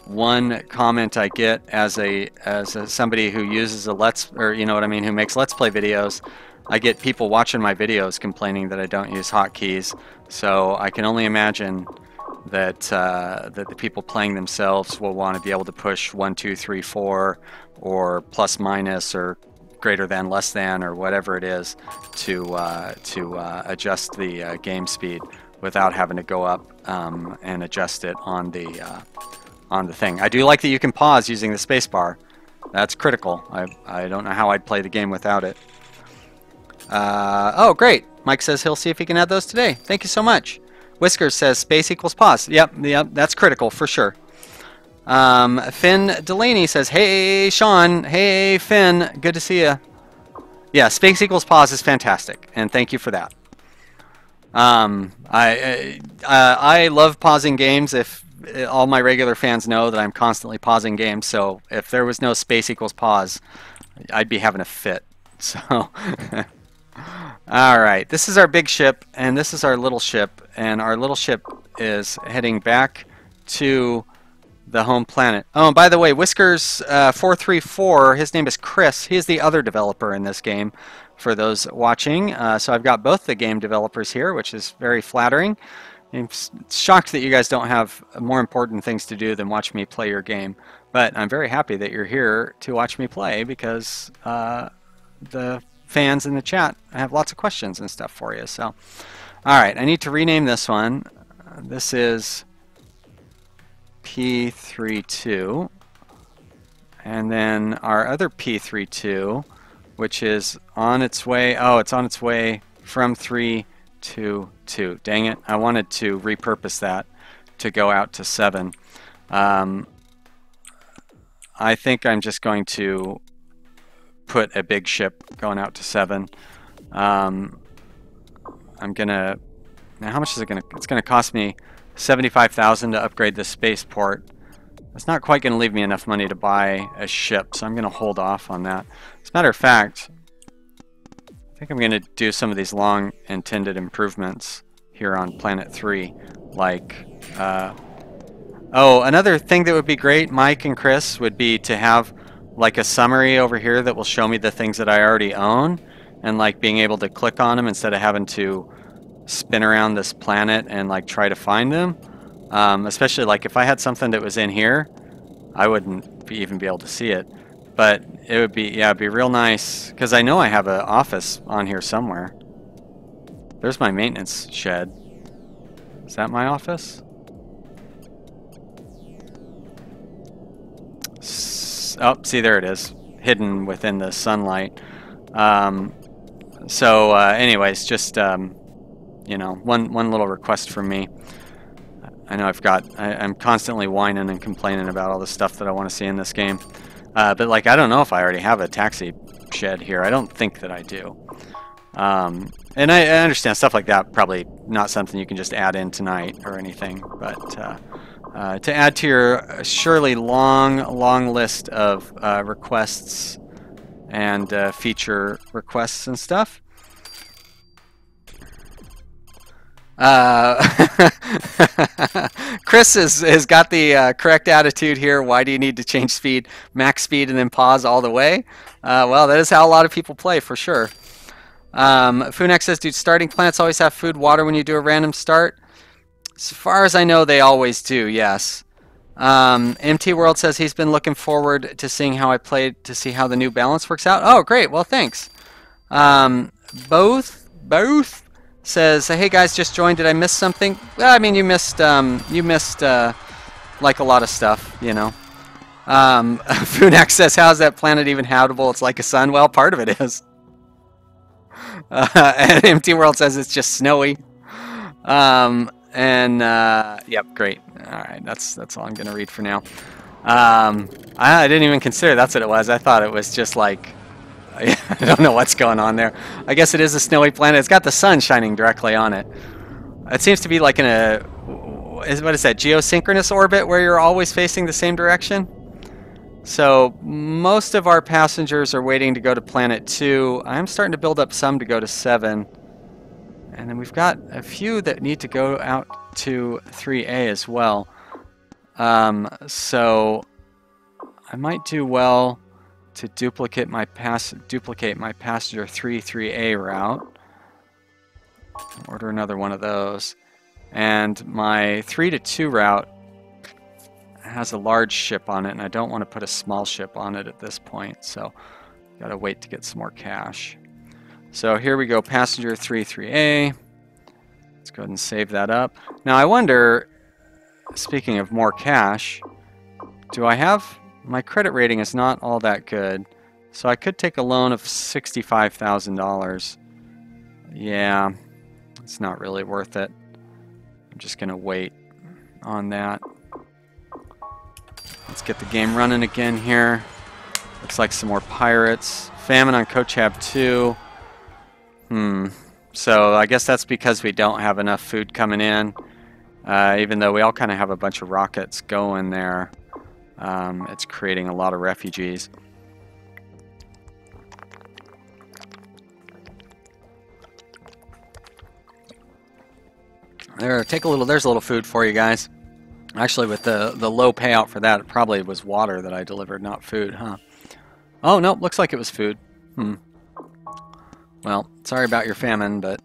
one comment I get as somebody who uses who makes Let's Play videos, I get people watching my videos complaining that I don't use hotkeys. So I can only imagine that the people playing themselves will want to be able to push 1, 2, 3, 4, or plus minus or greater than, less than, or whatever it is to adjust the game speed without having to go up and adjust it on the thing. I do like that you can pause using the spacebar. That's critical. I don't know how I'd play the game without it. Oh, great. Mike says he'll see if he can add those today. Thank you so much. Whiskers says space equals pause. Yep, that's critical for sure. Finn Delaney says, hey, Sean. Hey, Finn. Good to see you. Yeah, space equals pause is fantastic, and thank you for that. I love pausing games. If all my regular fans know that I'm constantly pausing games, so if there was no space equals pause, I'd be having a fit. So, all right, this is our big ship, and this is our little ship, and our little ship is heading back to the home planet. Oh, and by the way, Whiskers 434, his name is Chris. He is the other developer in this game for those watching. So I've got both the game developers here, which is very flattering. I'm shocked that you guys don't have more important things to do than watch me play your game. But I'm very happy that you're here to watch me play because the fans in the chat have lots of questions and stuff for you. So, all right, I need to rename this one. This is P32, and then our other P32, which is on its way. Oh, it's on its way from 3 to 2. Dang it! I wanted to repurpose that to go out to 7. I think I'm just going to put a big ship going out to 7. I'm gonna. Now, how much is it gonna? It's gonna cost me 75,000 to upgrade the spaceport. It's not quite gonna leave me enough money to buy a ship, so I'm gonna hold off on that. As a matter of fact, I think I'm gonna do some of these long intended improvements here on Planet 3, like. Oh, another thing that would be great, Mike and Chris, would be to have like a summary over here that will show me the things that I already own, and like being able to click on them instead of having to spin around this planet and like try to find them. Especially like if I had something that was in here, I wouldn't even be able to see it. But it would be, yeah, it'd be real nice, because I know I have an office on here somewhere. There's my maintenance shed. Is that my office? Oh, see, there it is, hidden within the sunlight. Anyways, just you know, one little request from me. I know I'm constantly whining and complaining about all the stuff that I want to see in this game, but like I don't know if I already have a taxi shed here. I don't think that I do. And I understand stuff like that probably not something you can just add in tonight or anything, but to add to your surely long list of requests and feature requests and stuff. Chris has got the correct attitude here. Why do you need to change speed, max speed, and then pause all the way? Well, that is how a lot of people play, for sure. Funex says, dude, starting planets always have food, water when you do a random start? As far as I know, they always do, yes. MT World says he's been looking forward to seeing how I played to see how the new balance works out. Oh, great. Well, thanks. Both says, hey guys, just joined. Did I miss something? Well, I mean, you missed like a lot of stuff, you know. Funex says, how's that planet even habitable? It's like a sun. Well, part of it is. And MT World says it's just snowy. Yep, great. All right, that's all I'm gonna read for now. I didn't even consider that's what it was. I thought it was just like, I don't know what's going on there. I guess it is a snowy planet. It's got the sun shining directly on it. It seems to be like in a, what is that, geosynchronous orbit where you're always facing the same direction? So most of our passengers are waiting to go to planet 2. I'm starting to build up some to go to 7. And then we've got a few that need to go out to 3A as well. So I might do well to duplicate my passenger 3A route. Order another one of those. And my 3 to 2 route has a large ship on it, and I don't want to put a small ship on it at this point, so gotta wait to get some more cash. So here we go, passenger 3A. Let's go ahead and save that up. Now I wonder, speaking of more cash, do I have, my credit rating is not all that good, so I could take a loan of $65,000. Yeah, it's not really worth it. I'm just gonna wait on that. Let's get the game running again here. Looks like some more pirates. Famine on Kochab 2. So I guess that's because we don't have enough food coming in. Even though we all kind of have a bunch of rockets going there. It's creating a lot of refugees. There, take a little, there's a little food for you guys. Actually, with the low payout for that, it probably was water that I delivered, not food, huh? Oh, no, looks like it was food. Well, sorry about your famine, but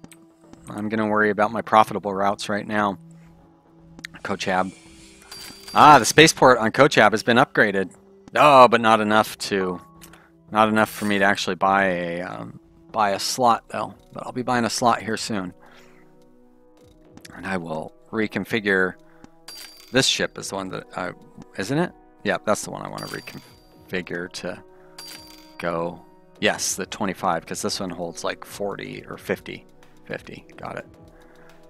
I'm going to worry about my profitable routes right now. Kochab. Ah, the spaceport on Kochab has been upgraded. Oh, but not enough for me to actually buy a slot, though. But I'll be buying a slot here soon. And I will reconfigure. This ship is the one that isn't it? Yeah, that's the one I want to reconfigure to go. Yes, the 25, because this one holds like 40 or 50. 50, got it.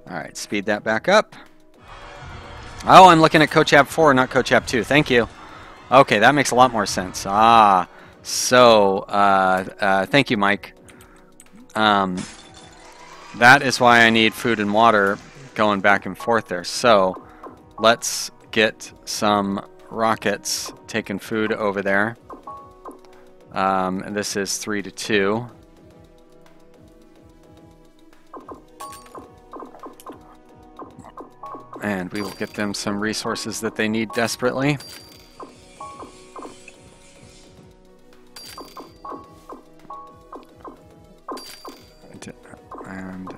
All right, speed that back up. Oh, I'm looking at Kochab 4, not Kochab 2. Thank you. Okay, that makes a lot more sense. Ah, so thank you, Mike. That is why I need food and water going back and forth there. So let's get some rockets taking food over there. And this is 3 to 2. And we will get them some resources that they need desperately. And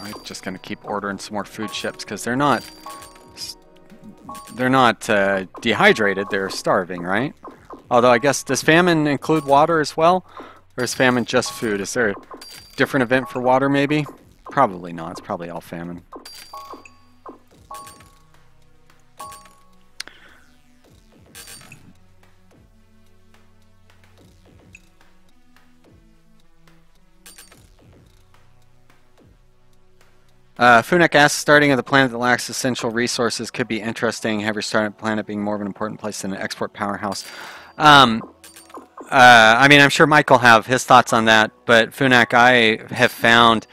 I'm just going to keep ordering some more food ships because they're not dehydrated, they're starving, right? Although I guess, does famine include water as well? Or is famine just food? Is there a different event for water maybe? Probably not, it's probably all famine. Funek asks, starting at the planet that lacks essential resources could be interesting. Have your starting planet being more of an important place than an export powerhouse. I mean, I'm sure Mike will have his thoughts on that, but Funek, I have found,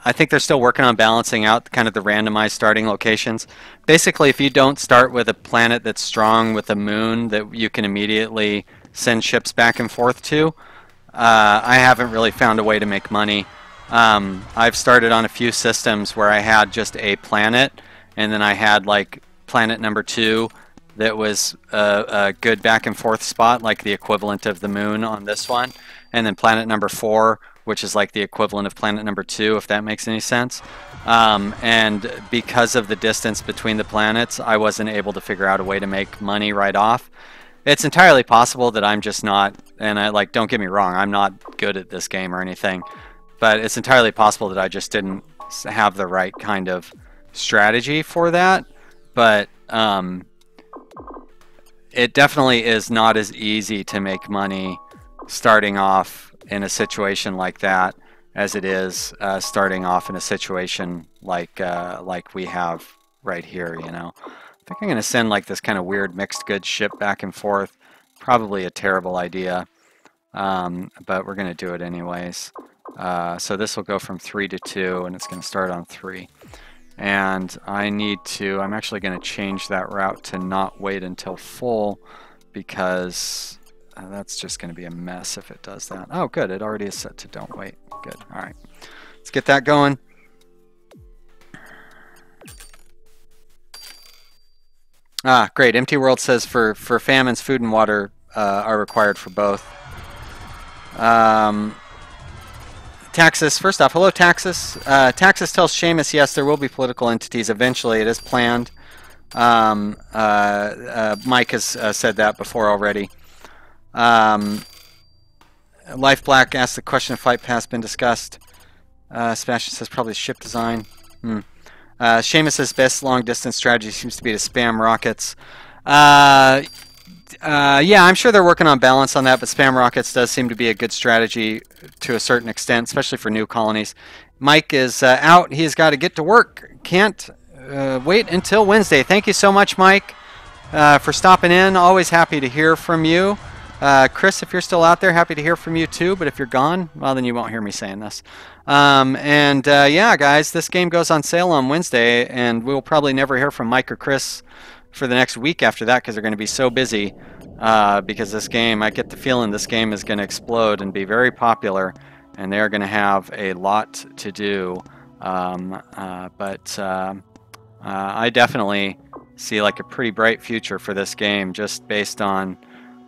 I think they're still working on balancing out kind of the randomized starting locations. Basically, if you don't start with a planet that's strong with a moon that you can immediately send ships back and forth to, I haven't really found a way to make money. I've started on a few systems where I had just a planet, and then I had like planet number 2 that was a good back and forth spot, like the equivalent of the moon on this one, and then planet number 4, which is like the equivalent of planet number 2, if that makes any sense. And because of the distance between the planets, I wasn't able to figure out a way to make money right off. It's entirely possible that I'm just not, and don't get me wrong, I'm not good at this game or anything, but it's entirely possible that I just didn't have the right kind of strategy for that. But it definitely is not as easy to make money starting off in a situation like that as it is starting off in a situation like we have right here, you know. I think I'm going to send like this kind of weird mixed goods ship back and forth. Probably a terrible idea, but we're going to do it anyways. So this will go from 3 to 2, and it's going to start on 3. And I'm actually going to change that route to not wait until full, because that's just going to be a mess if it does that. Oh, good. It already is set to don't wait. Good. All right. Let's get that going. Ah, great. Empty World says for famines, food and water are required for both. Taxis, first off, hello Taxis. Taxis tells Seamus, yes, there will be political entities eventually. It is planned. Mike has said that before already. Life Black asks the question of flight paths been discussed. Sebastian says probably ship design. Seamus says best long distance strategy seems to be to spam rockets. Yeah, I'm sure they're working on balance on that, but spam rockets does seem to be a good strategy to a certain extent, especially for new colonies. Mike is out. He's got to get to work. Can't wait until Wednesday. Thank you so much, Mike, for stopping in. Always happy to hear from you. Chris, if you're still out there, happy to hear from you too, but if you're gone, well, then you won't hear me saying this. Yeah, guys, this game goes on sale on Wednesday, and we'll probably never hear from Mike or Chris for the next week after that, because they're going to be so busy, because this game, I get the feeling this game is going to explode and be very popular, and they're going to have a lot to do. I definitely see like a pretty bright future for this game just based on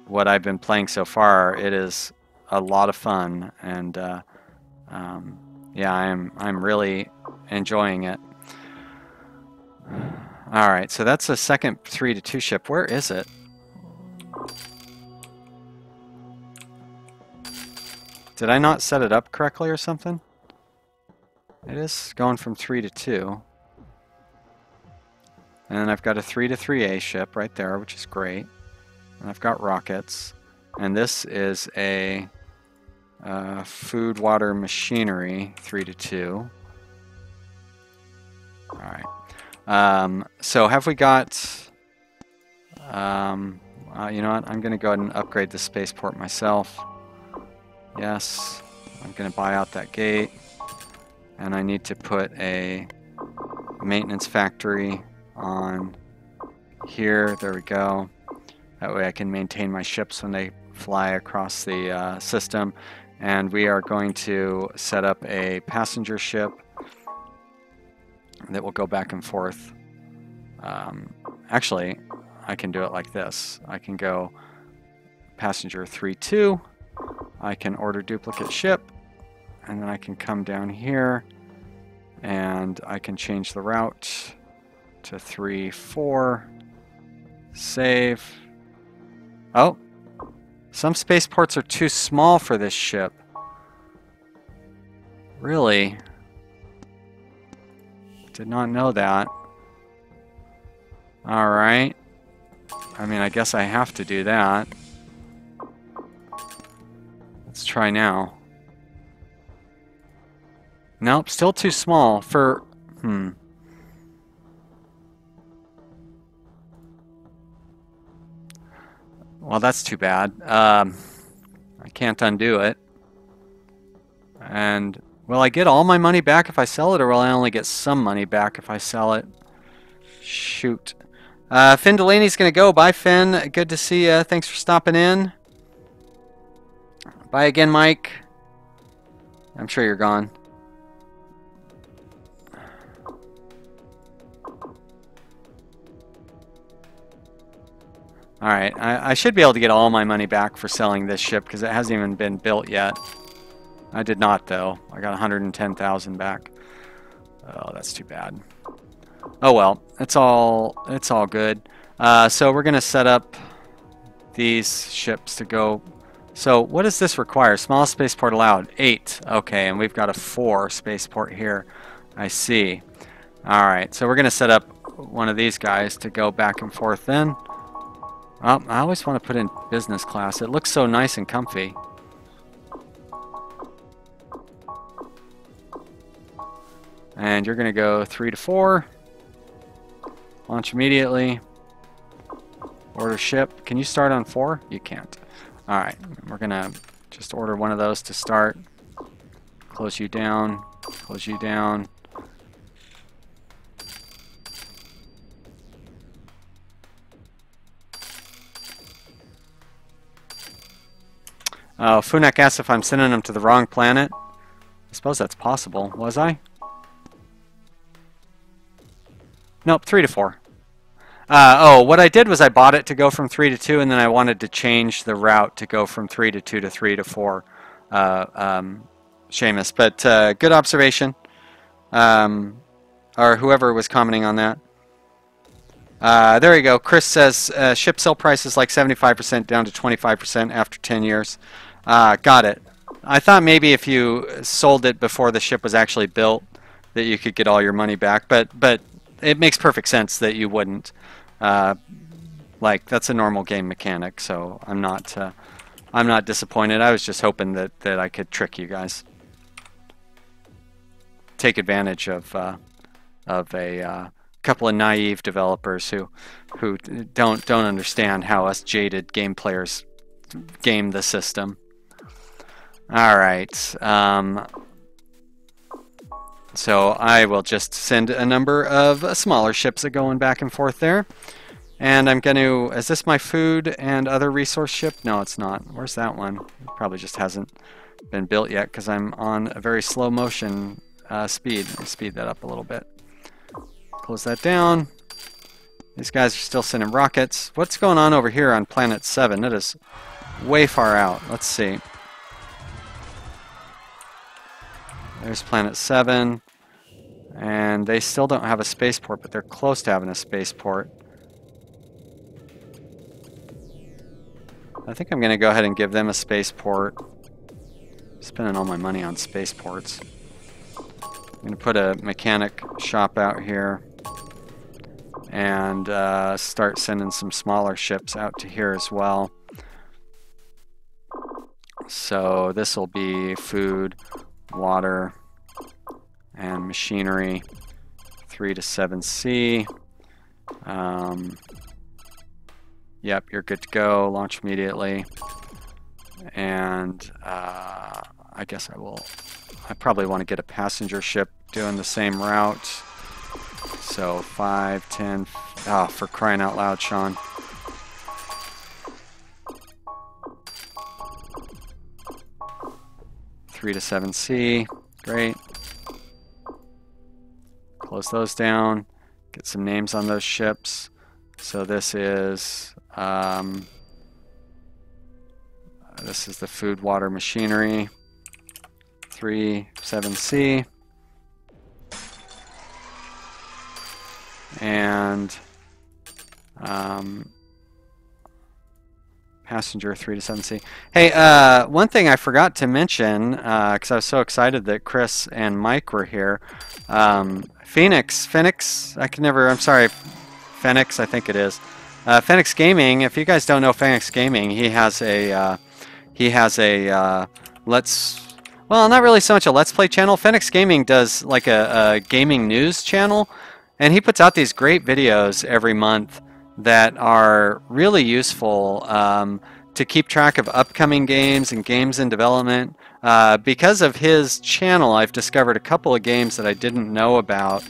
what I've been playing so far. It is a lot of fun, and yeah, I'm really enjoying it. All right, so that's a second 3-2 ship. Where is it? Did I not set it up correctly or something? It is going from 3-2. And then I've got a 3-3A ship right there, which is great. And I've got rockets. And this is a food, water, machinery, 3-2. All right. So have we got... you know what? I'm going to go ahead and upgrade the spaceport myself. Yes. I'm going to buy out that gate. And I need to put a maintenance factory on here. There we go. That way I can maintain my ships when they fly across the system. And we are going to set up a passenger ship that will go back and forth. Actually, I can do it like this. I can go passenger 3-2. I can order duplicate ship. And then I can come down here and I can change the route to 3-4. Save. Oh, some spaceports are too small for this ship. Really? Did not know that. Alright. I mean, I guess I have to do that. Let's try now. Nope, still too small for... Well, that's too bad. I can't undo it. And will I get all my money back if I sell it, or will I only get some money back if I sell it? Shoot. Finn Delaney's going to go. Bye, Finn. Good to see you. Thanks for stopping in. Bye again, Mike. I'm sure you're gone. Alright, I should be able to get all my money back for selling this ship because it hasn't even been built yet. I did not, though. I got 110,000 back. Oh, that's too bad. Oh well, it's all good. So we're gonna set up these ships to go. So what does this require? Smallest spaceport allowed, 8. Okay, and we've got a 4 spaceport here. I see. Alright, so we're gonna set up one of these guys to go back and forth then. I always want to put in business class. It looks so nice and comfy. And you're going to go 3-4. Launch immediately. Order ship. Can you start on 4? You can't. Alright, we're going to just order one of those to start. Close you down. Close you down. Oh, Funak asks if I'm sending them to the wrong planet. I suppose that's possible. Was I? Nope, 3-4. Oh, what I did was I bought it to go from 3-2, and then I wanted to change the route to go from 3-2 to 3-4. Seamus, but good observation. Or whoever was commenting on that. There you go. Chris says ship sell price is like 75% down to 25% after 10 years. Got it. I thought maybe if you sold it before the ship was actually built that you could get all your money back, but it makes perfect sense that you wouldn't. Like, that's a normal game mechanic, so I'm not disappointed. I was just hoping that I could trick you guys. Take advantage of a couple of naive developers who don't understand how us jaded game players game the system. All right. So I will just send a number of smaller ships that going back and forth there. And I'm going to... Is this my food and other resource ship? No, it's not. Where's that one? It probably just hasn't been built yet because I'm on a very slow motion speed. Let me speed that up a little bit. close that down. These guys are still sending rockets. What's going on over here on planet 7? That is way far out. Let's see. There's planet 7. And they still don't have a spaceport, but they're close to having a spaceport. I think I'm going to go ahead and give them a spaceport. Spending all my money on spaceports. I'm going to put a mechanic shop out here. And start sending some smaller ships out to here as well. So this will be food, water, and machinery. 3 to 7C. Yep, you're good to go. Launch immediately. And I guess I probably want to get a passenger ship doing the same route. So 5, 10, for crying out loud, Sean. Three to 7C, great. Close those down, get some names on those ships. So this is the food, water, machinery. 3, 7C. And passenger 3 to 7C. Hey, one thing I forgot to mention, because I was so excited that Chris and Mike were here. Phoenix, I'm sorry, Phoenix, I think it is. Phoenix Gaming, if you guys don't know Phoenix Gaming, he has a well, not really so much a Let's Play channel. Phoenix Gaming does like a gaming news channel. And he puts out these great videos every month that are really useful to keep track of upcoming games and games in development. Because of his channel, I've discovered a couple of games that I didn't know about.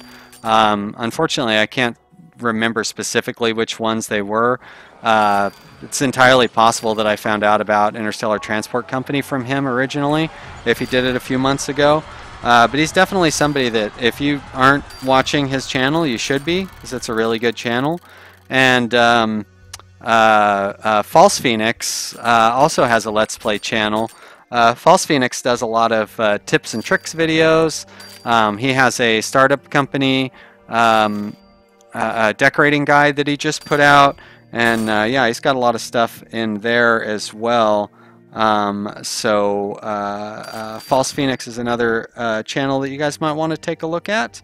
Unfortunately, I can't remember specifically which ones they were. It's entirely possible that I found out about Interstellar Transport Company from him originally, if he did it a few months ago. But he's definitely somebody that if you aren't watching his channel, you should be, because it's a really good channel. And False Phoenix also has a Let's Play channel. False Phoenix does a lot of tips and tricks videos. He has a startup company decorating guide that he just put out. And yeah, he's got a lot of stuff in there as well. False Phoenix is another channel that you guys might want to take a look at.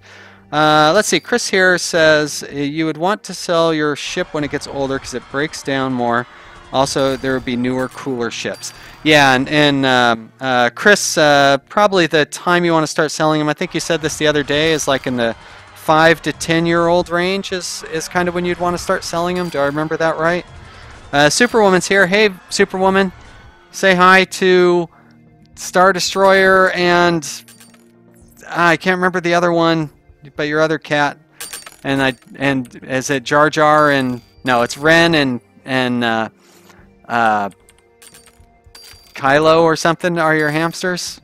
Let's see, Chris here says you would want to sell your ship when it gets older because it breaks down more. Also, there would be newer, cooler ships. Yeah, and Chris, probably the time you want to start selling them, I think you said this the other day, is like in the 5 to 10-year-old range is kind of when you'd want to start selling them. Do I remember that right? Superwoman's here. Hey, Superwoman. Say hi to Star Destroyer and I can't remember the other one, but your other cat. And is it Jar Jar and no, it's Ren and Kylo or something are your hamsters.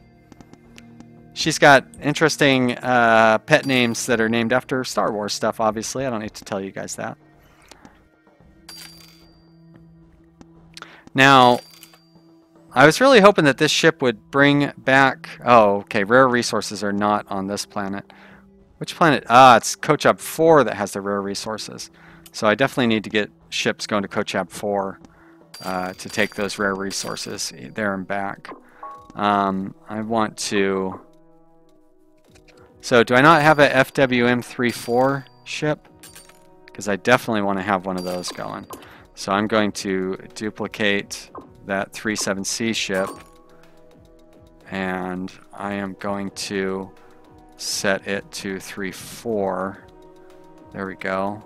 She's got interesting pet names that are named after Star Wars stuff, obviously. I don't need to tell you guys that. Now, I was really hoping that this ship would bring back... Oh, okay, rare resources are not on this planet. Which planet? Ah, it's Kochab 4 that has the rare resources. So I definitely need to get ships going to Kochab 4 to take those rare resources there and back. I want to... So do I not have a FWM-34 ship? Because I definitely want to have one of those going. So I'm going to duplicate that 37C ship, and I am going to set it to 34. There we go.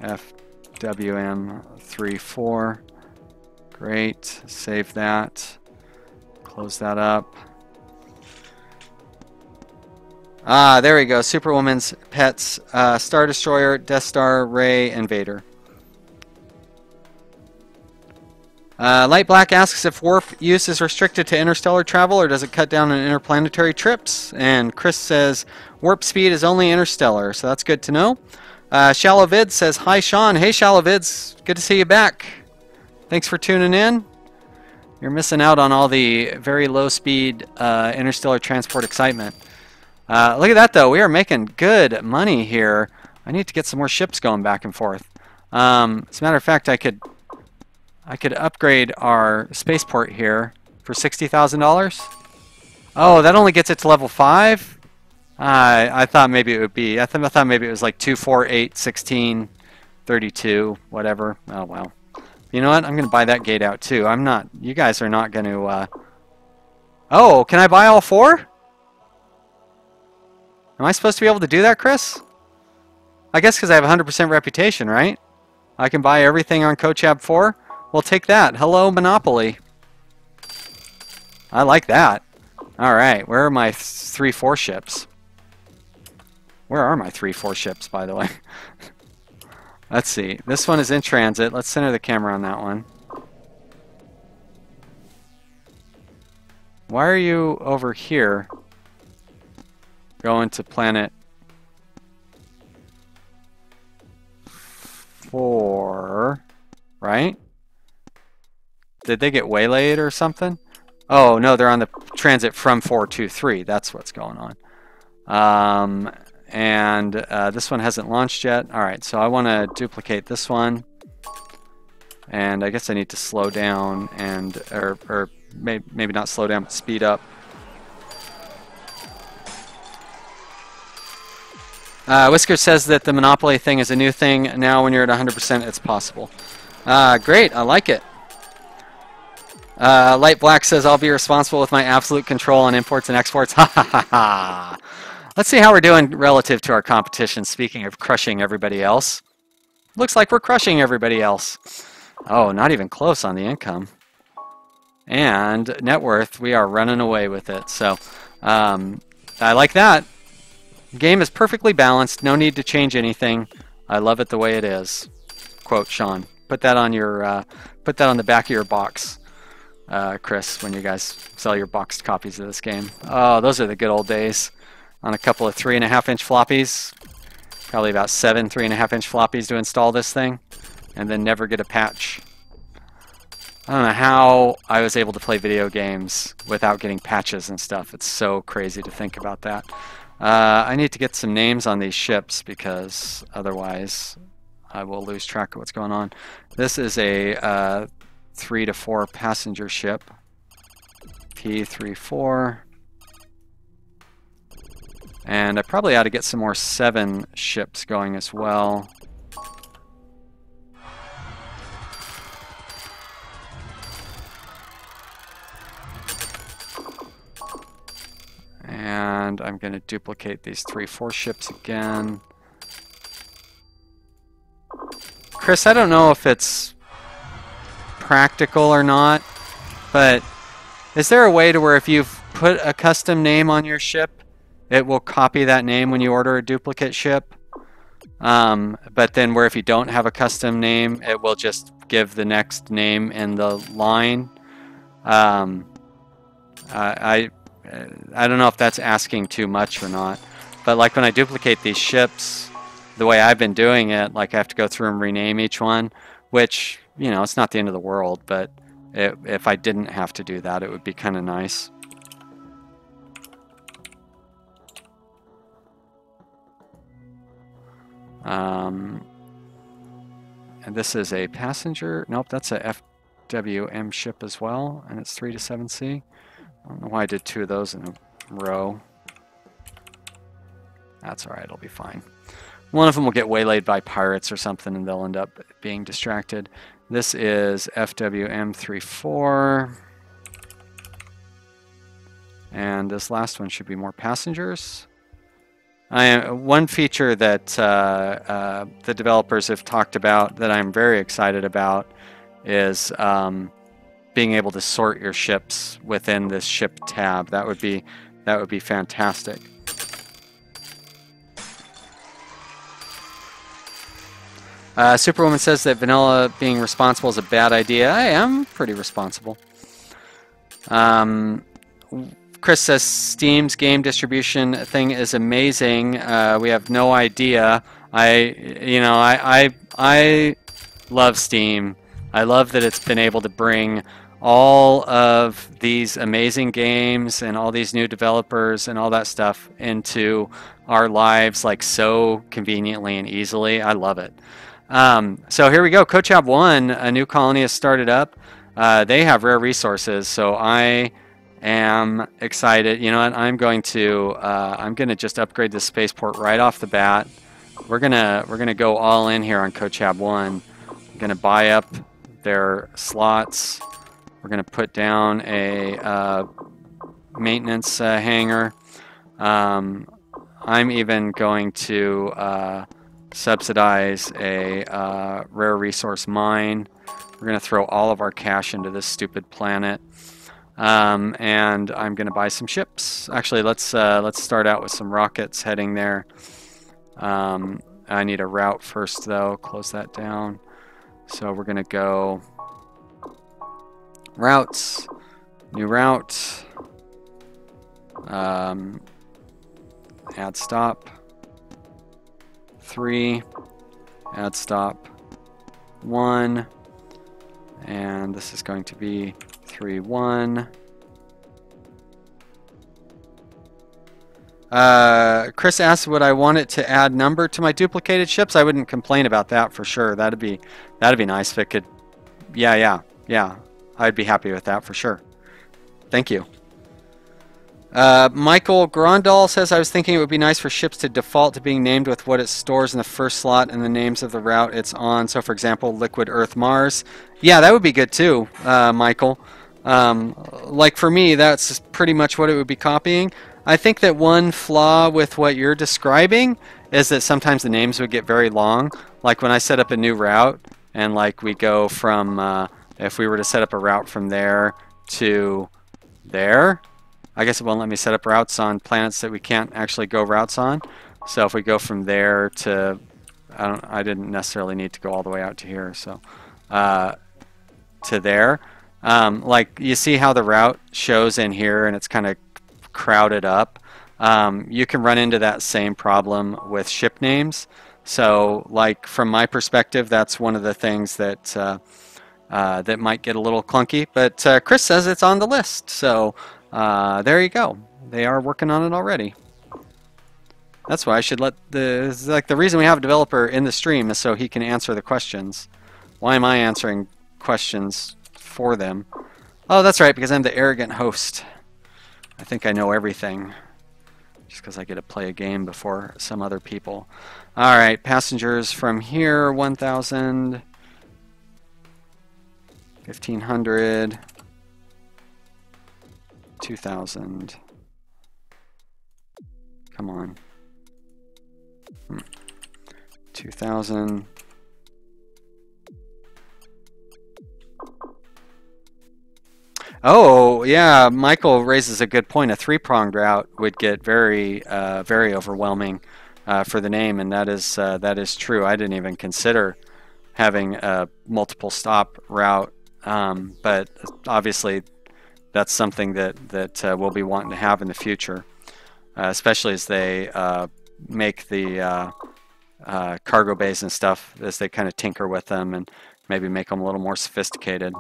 FWM-34. Great. Save that. Close that up. Ah, there we go. Superwoman's pets. Star Destroyer, Death Star, Rey, and Vader. Light Black asks if warp use is restricted to interstellar travel or does it cut down on interplanetary trips? And Chris says warp speed is only interstellar, so that's good to know. Shallow Vid says, hi Sean. Hey Shallow Vids, good to see you back. Thanks for tuning in. You're missing out on all the very low speed interstellar transport excitement. Look at that though, we are making good money here. I need to get some more ships going back and forth. As a matter of fact, I could upgrade our spaceport here for $60,000. Oh, that only gets it to level 5? I thought maybe it would be, I thought maybe it was like 2, 4, 8, 16, 32, whatever. Oh, well. You know what? I'm going to buy that gate out too. I'm not, you guys are not going to, Oh, can I buy all 4? Am I supposed to be able to do that, Chris? I guess because I have 100% reputation, right? I can buy everything on Cochab 4? Well, take that. Hello, Monopoly. I like that. Alright, where are my 3-4 ships? Where are my 3-4 ships, by the way? Let's see. This one is in transit. Let's center the camera on that one. Why are you over here going to planet 4, right? Did they get waylaid or something? Oh, no, they're on the transit from 4 to 3. That's what's going on. And this one hasn't launched yet. All right, so I want to duplicate this one. And I guess I need to slow down and, or maybe not slow down, but speed up. Whisker says that the Monopoly thing is a new thing. Now when you're at 100%, it's possible. Great, I like it. Light Black says, I'll be responsible with my absolute control on imports and exports. Ha ha ha ha. Let's see how we're doing relative to our competition. Speaking of crushing everybody else. Looks like we're crushing everybody else. Oh, not even close on the income. And net worth, we are running away with it. So, I like that. The game is perfectly balanced. No need to change anything. I love it the way it is. Quote Sean. Put that on your, put that on the back of your box. Chris, when you guys sell your boxed copies of this game. Oh, those are the good old days. On a couple of 3.5-inch floppies. Probably about 7 3.5-inch floppies to install this thing. And then never get a patch. I don't know how I was able to play video games without getting patches and stuff. It's so crazy to think about that. I need to get some names on these ships because otherwise I will lose track of what's going on. This is a 3 to 4 passenger ship. P34. And I probably ought to get some more 7 ships going as well. And I'm going to duplicate these 3-4 ships again. Chris, I don't know if it's practical or not, but is there a way to where if you've put a custom name on your ship, it will copy that name when you order a duplicate ship? But then where if you don't have a custom name, it will just give the next name in the line. I don't know if that's asking too much or not, but like when I duplicate these ships, the way I've been doing it, like I have to go through and rename each one, which, you know, it's not the end of the world, but if I didn't have to do that, it would be kind of nice. And this is a passenger, nope, that's a FWM ship as well, and it's 3 to 7C. I don't know why I did 2 of those in a row. That's alright, it'll be fine. One of them will get waylaid by pirates or something and they'll end up being distracted. This is FWM34. And this last one should be more passengers. One feature that the developers have talked about that I'm very excited about is being able to sort your ships within this ship tab. That would be fantastic. Superwoman says that vanilla being responsible is a bad idea. I am pretty responsible. Chris says Steam's game distribution thing is amazing. We have no idea. I love Steam. I love that it's been able to bring all of these amazing games and all these new developers and all that stuff into our lives like so conveniently and easily. I love it. So here we go. Kochab 1, a new colony has started up. They have rare resources, so I am excited. You know what? I'm going to just upgrade the spaceport right off the bat. We're gonna go all in here on Kochab 1. I'm gonna buy up their slots. We're gonna put down a maintenance hangar. I'm even going to subsidize a rare resource mine. We're going to throw all of our cash into this stupid planet, and I'm going to buy some ships. Actually, let's start out with some rockets heading there. I need a route first, though. Close that down. So we're going to go routes, new route, add stop. 3, add stop 1, and this is going to be 3, 1. Chris asked would I want it to add number to my duplicated ships. I wouldn't complain about that for sure. That'd be nice if it could. Yeah. I'd be happy with that for sure. Thank you. Michael Grondal says, I was thinking it would be nice for ships to default to being named with what it stores in the first slot and the names of the route it's on. So, for example, Liquid Earth Mars. Yeah, that would be good too, Michael. Like for me, that's pretty much what it would be copying. I think that one flaw with what you're describing is that sometimes the names would get very long. Like when I set up a new route and like we go from, if we were to set up a route from there to there, I guess it won't let me set up routes on planets that we can't actually go routes on. So if we go from there to, I didn't necessarily need to go all the way out to here. So to there, like you see how the route shows in here and it's kind of crowded up. You can run into that same problem with ship names. So like from my perspective, that's one of the things that that might get a little clunky. But Chris says it's on the list. So there you go. They are working on it already. That's why I should let the reason we have a developer in the stream is so he can answer the questions. Why am I answering questions for them? Oh, that's right, because I'm the arrogant host. I think I know everything just because I get to play a game before some other people. All right, passengers from here, 1,000, 1,500. 2,000. Come on. 2,000. Oh, yeah, Michael raises a good point. A three-pronged route would get very, very overwhelming for the name, and that is true. I didn't even consider having a multiple stop route, but obviously that's something that we'll be wanting to have in the future, especially as they make the cargo bays and stuff, as they kind of tinker with them and maybe make them a little more sophisticated.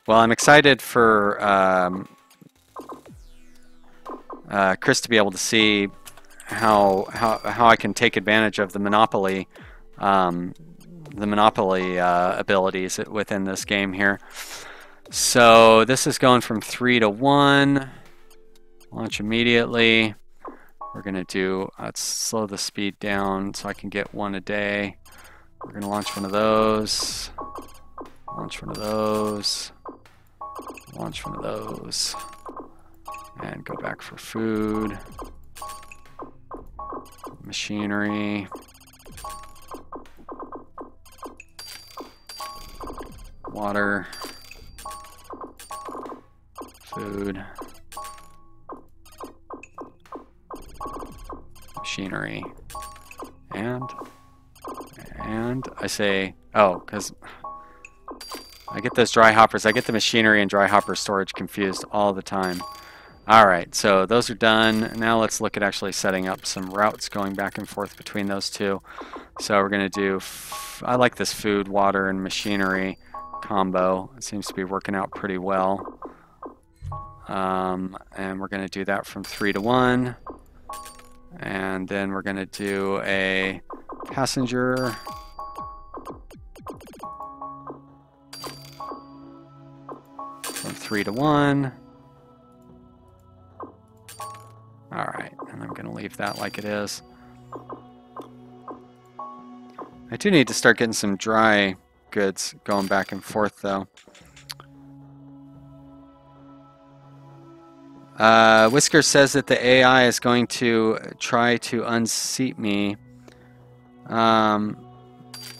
Well, I'm excited for Chris to be able to see how I can take advantage of the monopoly abilities within this game here. So this is going from 3 to 1. Launch immediately. We're going to do, let's slow the speed down so I can get one a day. We're going to launch one of those. Launch one of those. Launch one of those. And go back for food. Machinery. Water. Food. machinery. And I say, oh, because I get those dry hoppers. I get the machinery and dry hopper storage confused all the time. All right, so those are done. Now let's look at actually setting up some routes going back and forth between those two. So we're going to do, I like this food, water, and machinery combo. It seems to be working out pretty well. And we're going to do that from 3 to 1. And then we're going to do a passenger. From 3 to 1. All right, and I'm going to leave that like it is. I do need to start getting some dry goods going back and forth, though. Whisker says that the AI is going to try to unseat me.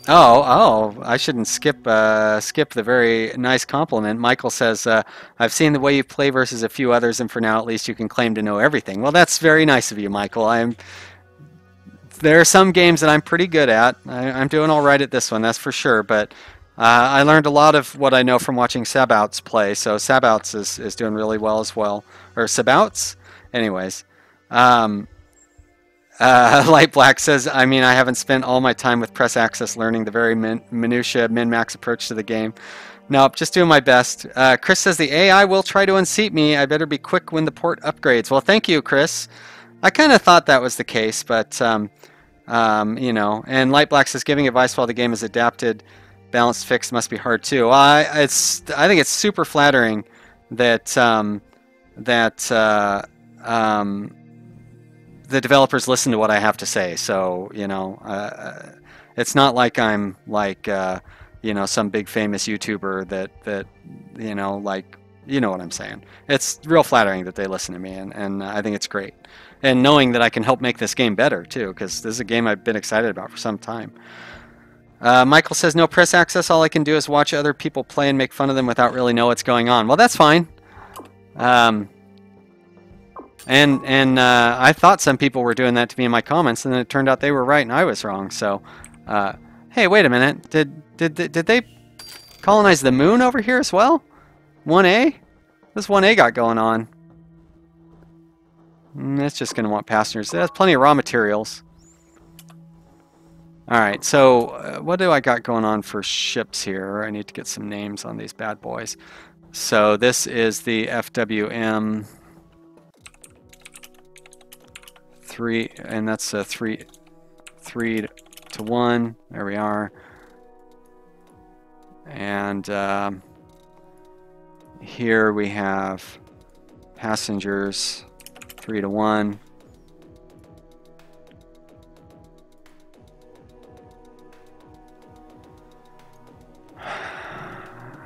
Oh, I shouldn't skip the very nice compliment. Michael says, I've seen the way you play versus a few others, and for now at least you can claim to know everything. Well, that's very nice of you, Michael. There are some games that I'm pretty good at. I'm doing all right at this one, that's for sure, but I learned a lot of what I know from watching Sabouts play, so Sabouts is doing really well as well. Or Sabouts? Anyways. Light Black says, I mean, I haven't spent all my time with press access learning the very minutia min-max approach to the game. Nope, just doing my best. Chris says, the AI will try to unseat me. I better be quick when the port upgrades. Well, thank you, Chris. I kind of thought that was the case, but, you know, and Light Black says, giving advice while the game is adapted, balanced fixed must be hard too. I think it's super flattering that, the developers listen to what I have to say, so you know, it's not like I'm like you know, some big famous YouTuber that you know, like, you know what I'm saying. It's real flattering that they listen to me, and I think it's great. And knowing that I can help make this game better too, because this is a game I've been excited about for some time. Michael says, no press access. All I can do is watch other people play and make fun of them without really know what's going on. Well, that's fine. And I thought some people were doing that to me in my comments, and then it turned out they were right and I was wrong. So, hey, wait a minute. Did they colonize the moon over here as well? 1A? This 1A got going on. It's just going to want passengers. It has plenty of raw materials. Alright, so what do I got going on for ships here? I need to get some names on these bad boys. So this is the FWM 3, and that's a 3 to 1. There we are. And here we have passengers 3 to 1.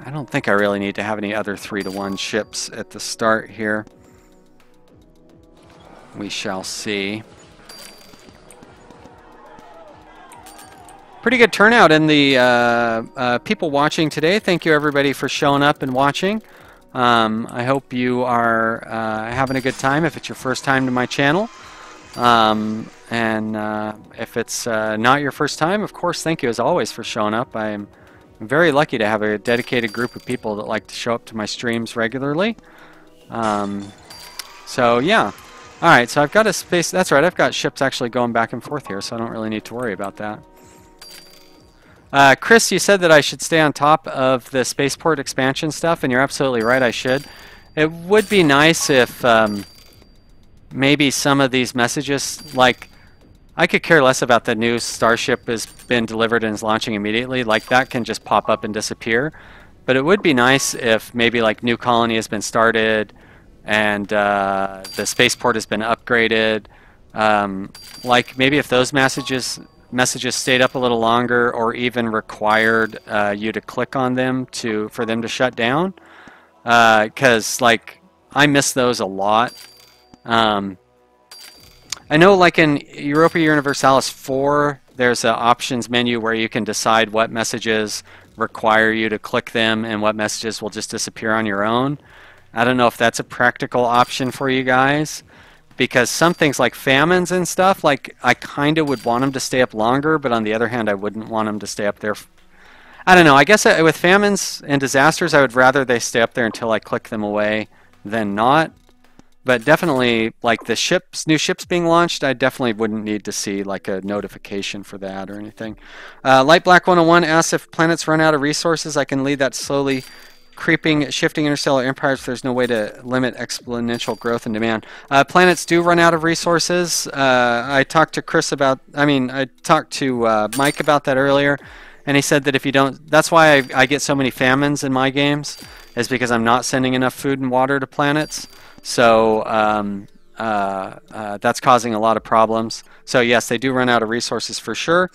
I don't think I really need to have any other 3 to 1 ships at the start here. We shall see. Pretty good turnout in the people watching today. Thank you everybody for showing up and watching. I hope you are having a good time if it's your first time to my channel. And if it's not your first time, of course, thank you as always for showing up. I'm very lucky to have a dedicated group of people that like to show up to my streams regularly. So yeah. Alright, so I've got a space, that's right, I've got ships actually going back and forth here, so I don't really need to worry about that. Chris, you said that I should stay on top of the spaceport expansion stuff, and you're absolutely right, I should. It would be nice if maybe some of these messages, like, I could care less about the new Starship has been delivered and is launching immediately, like that can just pop up and disappear. But it would be nice if maybe like new colony has been started, and the spaceport has been upgraded. Like maybe if those messages stayed up a little longer, or even required you to click on them for them to shut down, because like I miss those a lot. I know like in Europa Universalis 4 there's an options menu where you can decide what messages require you to click them and what messages will just disappear on your own. I don't know if that's a practical option for you guys, because some things like famines and stuff, like I kind of would want them to stay up longer, but on the other hand, I wouldn't want them to stay up there. I don't know. I guess with famines and disasters, I would rather they stay up there until I click them away than not. But definitely, like the new ships being launched, I definitely wouldn't need to see like a notification for that or anything. Light Black 101 asks if planets run out of resources, I can lead that slowly shifting interstellar empires if there's no way to limit exponential growth and demand. Planets do run out of resources. I talked to Mike about that earlier, and he said that if you don't, that's why I get so many famines in my games, is because I'm not sending enough food and water to planets. So that's causing a lot of problems. So yes, they do run out of resources for sure.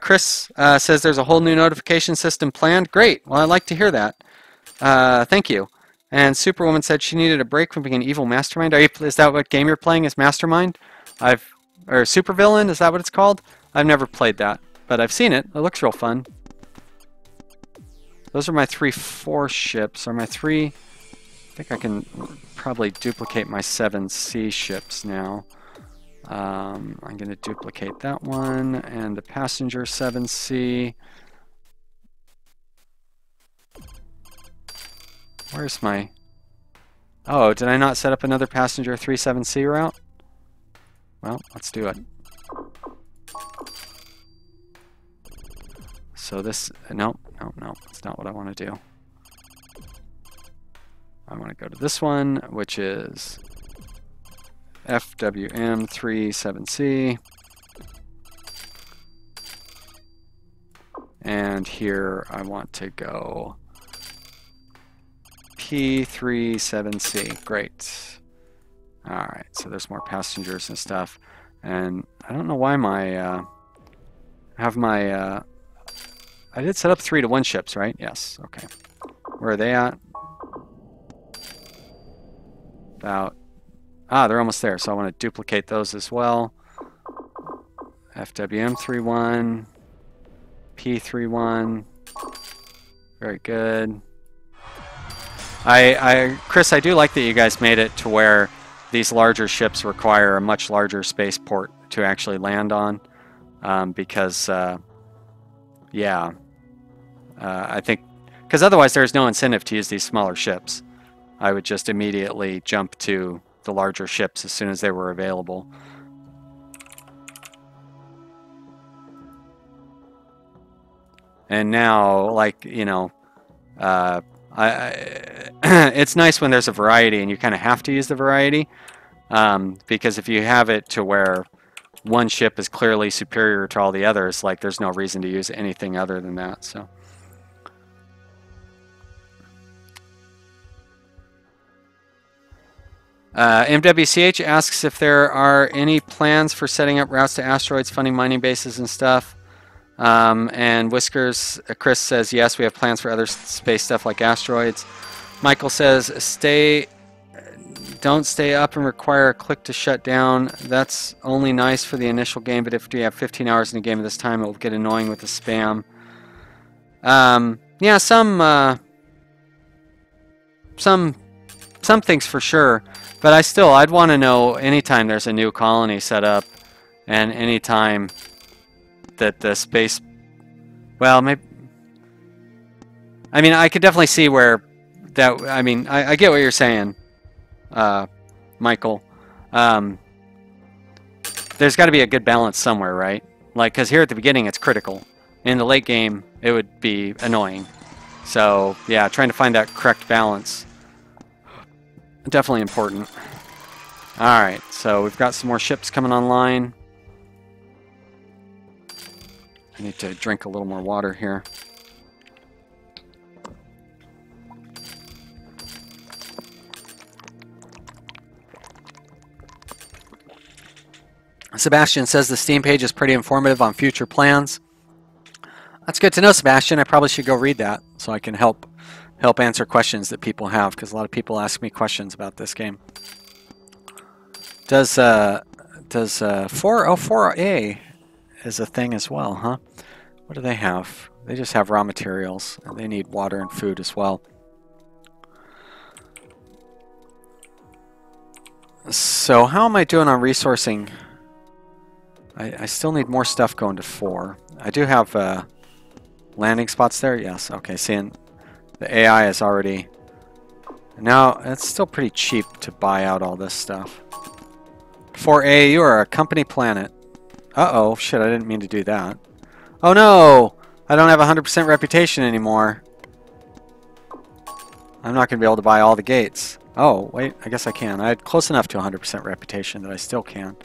Chris says there's a whole new notification system planned. Great. Well, I'd like to hear that. Thank you. And Superwoman said she needed a break from being an evil mastermind. Is that what game you're playing, is Mastermind? Or Supervillain, is that what it's called? I've never played that, but I've seen it. It looks real fun. Those are my 3-4 ships, or my 3... I think I can probably duplicate my 7C ships now. I'm going to duplicate that one, and the passenger 7C. Where's my... Oh, did I not set up another passenger 37C route? Well, let's do it. So this... No, that's not what I want to do. I want to go to this one, which is FWM37C. And here I want to go P37C. Great. Alright, so there's more passengers and stuff. And I don't know why my... I did set up 3-to-1 ships, right? Yes, okay. Where are they at? They're almost there, so I want to duplicate those as well. FWM31, P31, very good. Chris, I do like that you guys made it to where these larger ships require a much larger spaceport to actually land on, because, yeah, I think, because otherwise there's no incentive to use these smaller ships. I would just immediately jump to the larger ships as soon as they were available. And now, like, you know, it's nice when there's a variety and you kind of have to use the variety, because if you have it to where one ship is clearly superior to all the others, like there's no reason to use anything other than that. So. MWCH asks if there are any plans for setting up routes to asteroids, funding mining bases and stuff. And Whiskers, Chris says, yes, we have plans for other space stuff like asteroids. Michael says, don't stay up and require a click to shut down. That's only nice for the initial game, but if we have 15 hours in a game at this time, it will get annoying with the spam. Yeah, some things for sure. But I'd want to know anytime there's a new colony set up, and anytime that the space, well, maybe, I mean, I could definitely see where that, I mean, I get what you're saying, Michael. There's got to be a good balance somewhere, right? Like, because here at the beginning it's critical. In the late game, it would be annoying. So, yeah, trying to find that correct balance. Definitely important. Alright, so we've got some more ships coming online. I need to drink a little more water here. Sebastian says the Steam page is pretty informative on future plans. That's good to know, Sebastian. I probably should go read that so I can help answer questions that people have, because a lot of people ask me questions about this game. Does 404A is a thing as well, huh? What do they have? They just have raw materials, and they need water and food as well. So how am I doing on resourcing? I still need more stuff going to 4. I do have landing spots there. Yes. Okay. Seeing the AI is already... Now, it's still pretty cheap to buy out all this stuff. 4A, you are a company planet. Uh-oh. Shit, I didn't mean to do that. Oh no! I don't have 100% reputation anymore. I'm not going to be able to buy all the gates. Oh, wait. I guess I can. I had close enough to 100% reputation that I still can.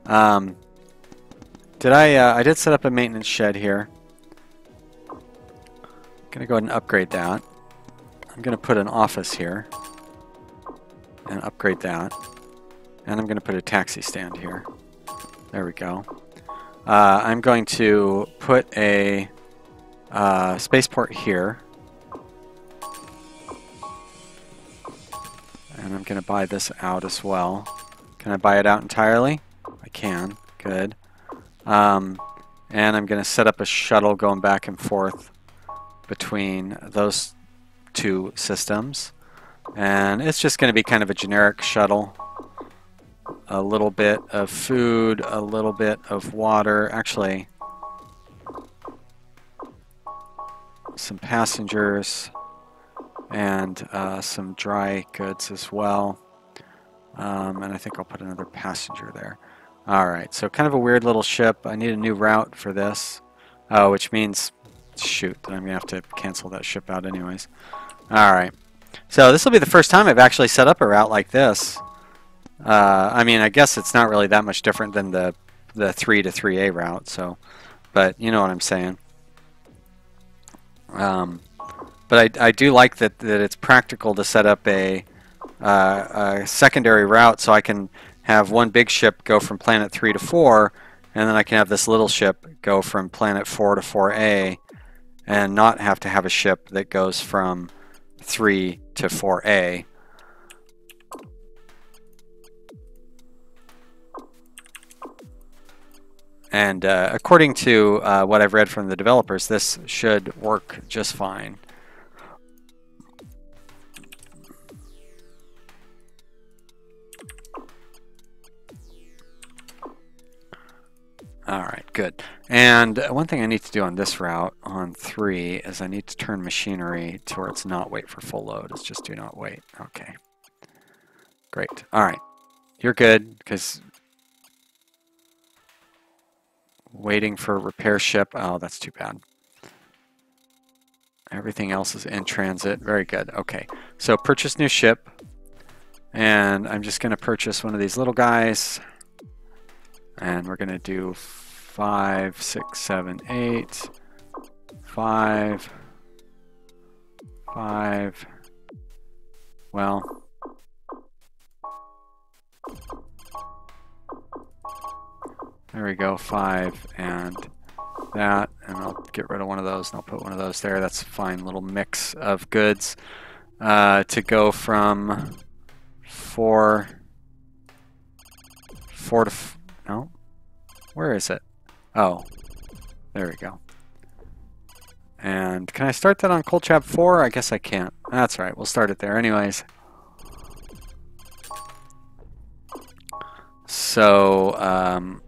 I did set up a maintenance shed here. I'm going to go ahead and upgrade that. I'm going to put an office here and upgrade that. And I'm going to put a taxi stand here. There we go. I'm going to put a spaceport here. And I'm going to buy this out as well. Can I buy it out entirely? I can. Good. And I'm going to set up a shuttle going back and forth between those two systems. And it's just going to be kind of a generic shuttle. A little bit of food, a little bit of water. Actually, some passengers. And some dry goods as well. And I think I'll put another passenger there. Alright, so kind of a weird little ship. I need a new route for this. Which means, shoot, I'm going to have to cancel that ship out anyways. Alright, so this will be the first time I've actually set up a route like this. I mean, I guess it's not really that much different than the 3 to 3A route, so, but you know what I'm saying. But I do like that it's practical to set up a secondary route so I can have one big ship go from planet 3 to 4, and then I can have this little ship go from planet 4 to 4A, and not have to have a ship that goes from 3 to 4A. And according to what I've read from the developers, this should work just fine. Alright, good. And one thing I need to do on this route, on 3, is I need to turn machinery to where it's not wait for full load. It's just do not wait. Okay. Great. Alright. You're good, because waiting for repair ship. Oh, that's too bad. Everything else is in transit. Very good. Okay. So purchase new ship. And I'm just going to purchase one of these little guys. And we're going to do 5, 6, 7, 8, 5, 5. Well, there we go, 5 and that. And I'll get rid of one of those and I'll put one of those there. That's a fine little mix of goods to go from 4 to... No? Where is it? Oh, there we go. And can I start that on Colchab 4? I guess I can't. That's right, we'll start it there anyways. So,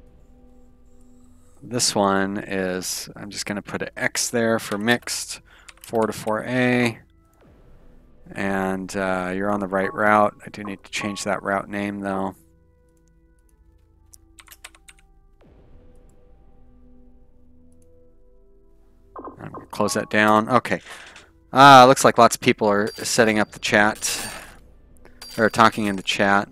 this one is, I'm just going to put an X there for mixed, 4 to 4A. And you're on the right route. I do need to change that route name though. I'm going to close that down. Okay. Looks like lots of people are setting up the chat. Or talking in the chat.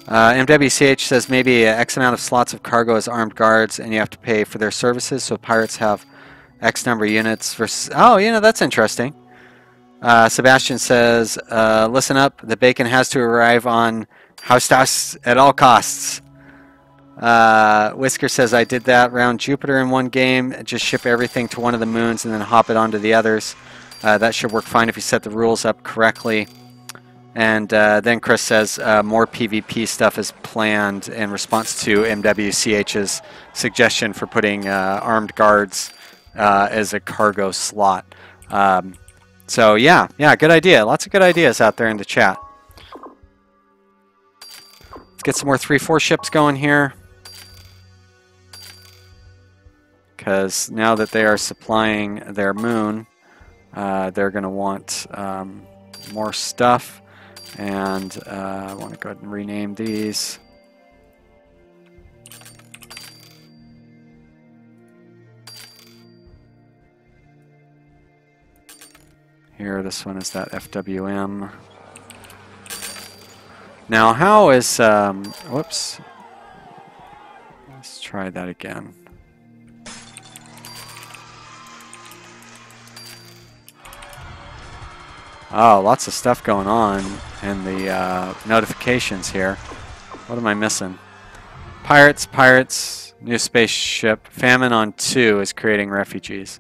MWCH says maybe X amount of slots of cargo as armed guards and you have to pay for their services, so pirates have X number of units versus... Oh, you know, that's interesting. Sebastian says, listen up, the bacon has to arrive on Haustas at all costs. Whisker says, I did that around Jupiter in one game, just ship everything to one of the moons and then hop it onto the others. That should work fine if you set the rules up correctly. And then Chris says more PvP stuff is planned in response to MWCH's suggestion for putting armed guards as a cargo slot. So yeah, good idea. Lots of good ideas out there in the chat. Let's get some more 3-4 ships going here. Because now that they are supplying their moon, they're going to want more stuff. And I want to go ahead and rename these. Here, this one is that FWM. Now, how is, whoops. Let's try that again. Oh, lots of stuff going on in the notifications here. What am I missing? Pirates, new spaceship. Famine on 2 is creating refugees.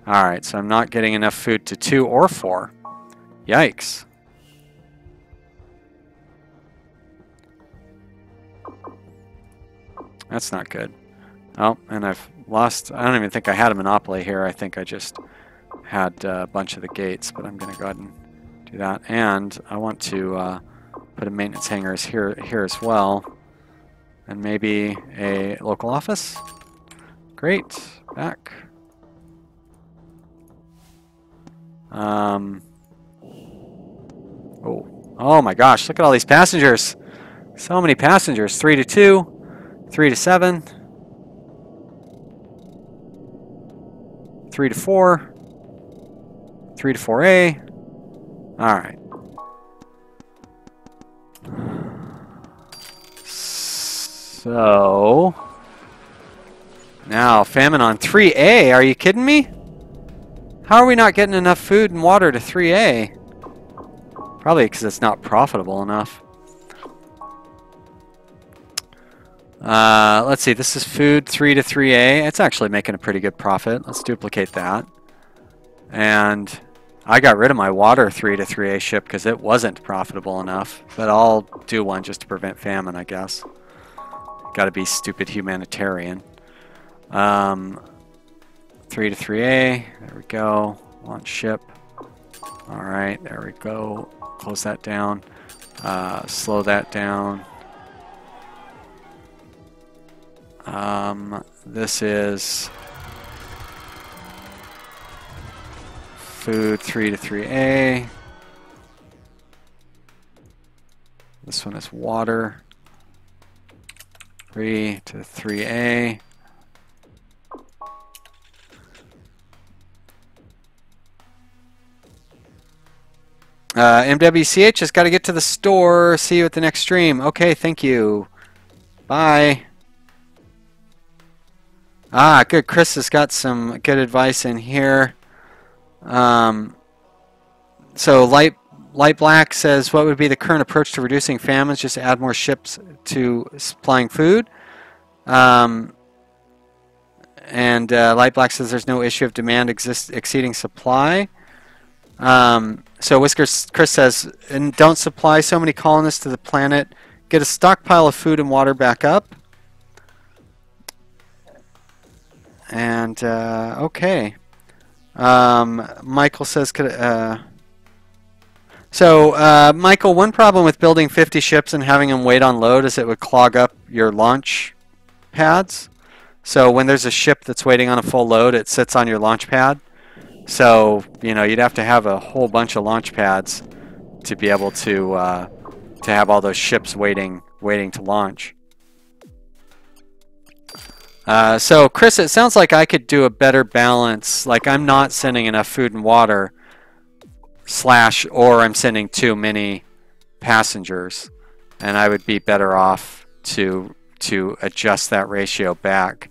Alright, so I'm not getting enough food to 2 or 4. Yikes. That's not good. Oh, and I've lost... I don't even think I had a monopoly here. I think I just had a bunch of the gates, but I'm going to go ahead and do that. And I want to put a maintenance hangars here as well. And maybe a local office. Great. Back. Oh my gosh, look at all these passengers. So many passengers. 3 to 2, 3 to 7, 3 to 4, 3 to 4A. Alright. So now famine on 3A. Are you kidding me? How are we not getting enough food and water to 3A? Probably because it's not profitable enough. Let's see, this is food 3 to 3A. It's actually making a pretty good profit. Let's duplicate that. And I got rid of my water 3 to 3A ship because it wasn't profitable enough. But I'll do one just to prevent famine, I guess. Gotta be stupid humanitarian. 3 to 3A. There we go. Launch ship. Alright, there we go. Close that down. Slow that down. This is food 3 to 3A. This one is water 3 to 3A. MWCH has got to get to the store. See you at the next stream. Okay, thank you. Bye. Ah, good. Chris has got some good advice in here. So Light Black says, what would be the current approach to reducing famines? Just add more ships to supplying food. And Light Black says there's no issue of demand exceeding supply. So Whiskers Chris says, and don't supply so many colonists to the planet. Get a stockpile of food and water back up. And okay. Michael says, Michael, one problem with building 50 ships and having them wait on load is it would clog up your launch pads. So when there's a ship that's waiting on a full load, it sits on your launch pad. So, you know, you'd have to have a whole bunch of launch pads to be able to have all those ships waiting to launch. So, Chris, it sounds like I could do a better balance. Like, I'm not sending enough food and water, or I'm sending too many passengers. And I would be better off to adjust that ratio back.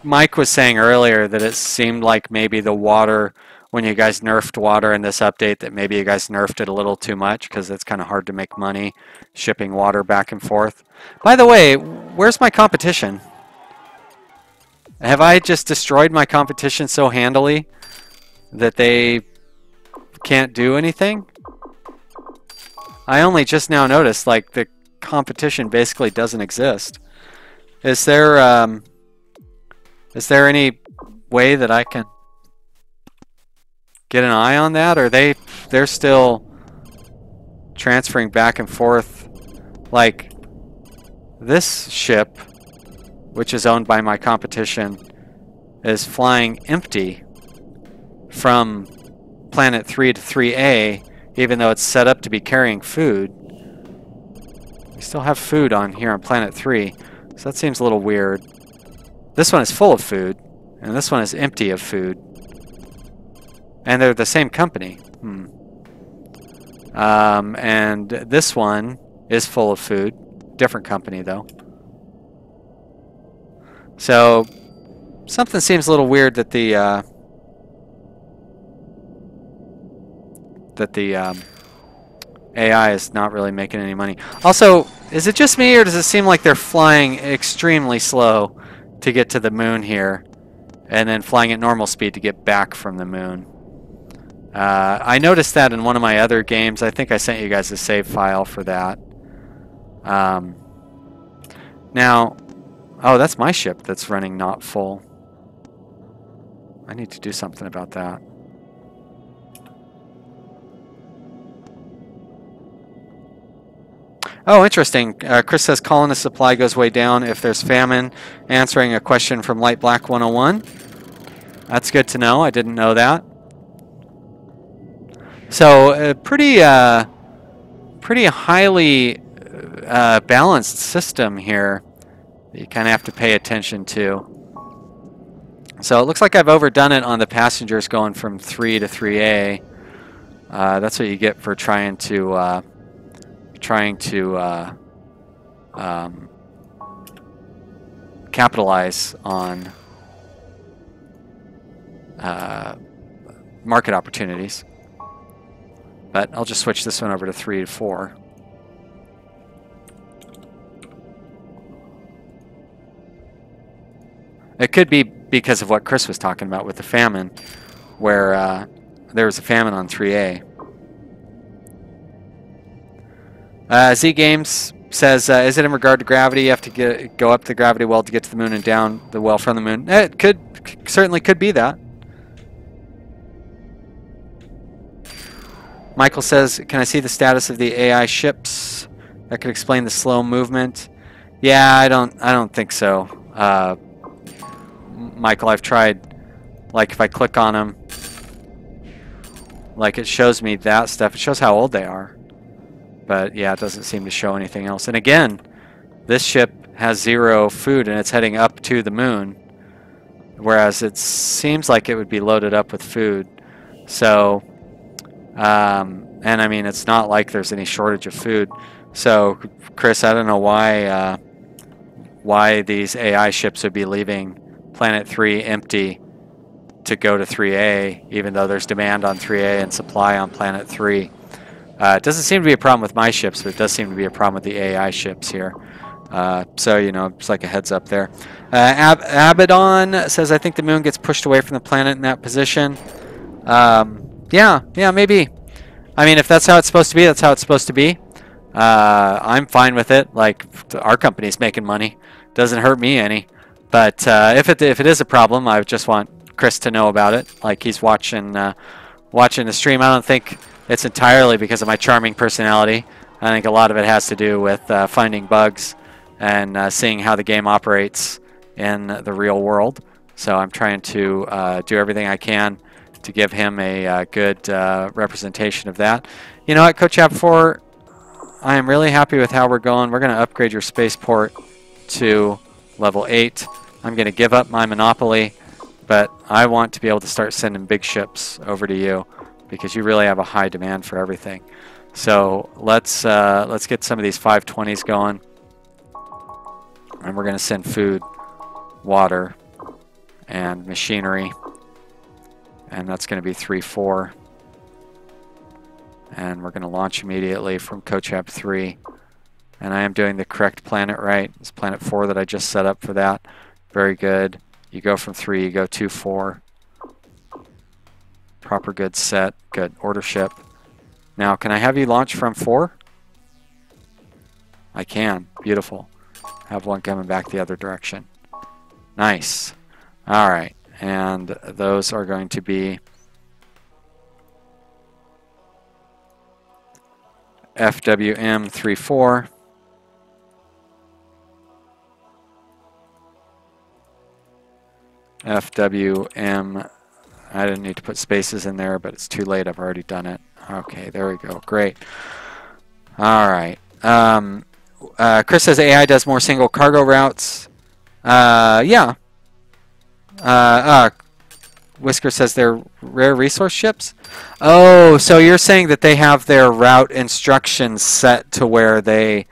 Mike was saying earlier that it seemed like maybe the water, when you guys nerfed water in this update, that maybe you guys nerfed it a little too much because it's kind of hard to make money shipping water back and forth. By the way, where's my competition? Have I just destroyed my competition so handily that they can't do anything? I only just now noticed, like, the competition basically doesn't exist. Is there, Is there any way that I can get an eye on that? Or they're still transferring back and forth? Like this ship, which is owned by my competition, is flying empty from planet 3 to 3A, even though it's set up to be carrying food. We still have food on here on planet 3, so that seems a little weird. This one is full of food, and this one is empty of food. And they're the same company. And this one is full of food. Different company, though. So, something seems a little weird that the AI is not really making any money. Also, is it just me, or does it seem like they're flying extremely slow to get to the moon here, and then flying at normal speed to get back from the moon? I noticed that in one of my other games. I think I sent you guys a save file for that. Now, oh, that's my ship that's running not full. I need to do something about that. Oh, interesting. Chris says colonist supply goes way down if there's famine. Answering a question from Light Black 101. That's good to know. I didn't know that. So, a pretty highly balanced system here that you kind of have to pay attention to. So it looks like I've overdone it on the passengers going from 3 to 3A. That's what you get for trying to capitalize on market opportunities. But I'll just switch this one over to 3 to 4. It could be because of what Chris was talking about with the famine, where there was a famine on 3A. Z Games says, is it in regard to gravity? You have to go up the gravity well to get to the moon and down the well from the moon. It certainly could be that. Michael says, can I see the status of the AI ships? That could explain the slow movement. Yeah, I don't think so. Michael, I've tried, like if I click on them, like it shows me that stuff. It shows how old they are. But yeah, it doesn't seem to show anything else. And again, this ship has 0 food and it's heading up to the moon. Whereas it seems like it would be loaded up with food. So, and I mean, it's not like there's any shortage of food. So, Chris, I don't know why these AI ships would be leaving Planet 3 empty to go to 3A, even though there's demand on 3A and supply on Planet 3. It doesn't seem to be a problem with my ships, but it does seem to be a problem with the AI ships here. So, you know, it's like a heads up there. Abaddon says, I think the moon gets pushed away from the planet in that position. Yeah, maybe. I mean, if that's how it's supposed to be, that's how it's supposed to be. I'm fine with it. Like, our company's making money. Doesn't hurt me any. But if it is a problem, I just want Chris to know about it. Like, he's watching the stream. I don't think it's entirely because of my charming personality. I think a lot of it has to do with finding bugs and seeing how the game operates in the real world. So I'm trying to do everything I can to give him a good representation of that. You know what, Coach App 4, I am really happy with how we're going. We're going to upgrade your spaceport to level 8. I'm going to give up my monopoly, but I want to be able to start sending big ships over to you because you really have a high demand for everything. So let's get some of these 520s going, and we're going to send food, water, and machinery, and that's going to be 3-4. And we're going to launch immediately from CoachApp 3. And I am doing the correct planet right. It's planet 4 that I just set up for that. Very good. You go from 3, you go 2-4. Proper good set. Good. Order ship. Now, can I have you launch from 4? I can. Beautiful. Have one coming back the other direction. Nice. All right, and those are going to be FWM34. FWM, I didn't need to put spaces in there, but it's too late. I've already done it. Okay, there we go. Great. All right. Chris says AI does more single cargo routes. Yeah. Whisker says they're rare resource ships. Oh, so you're saying that they have their route instructions set to where they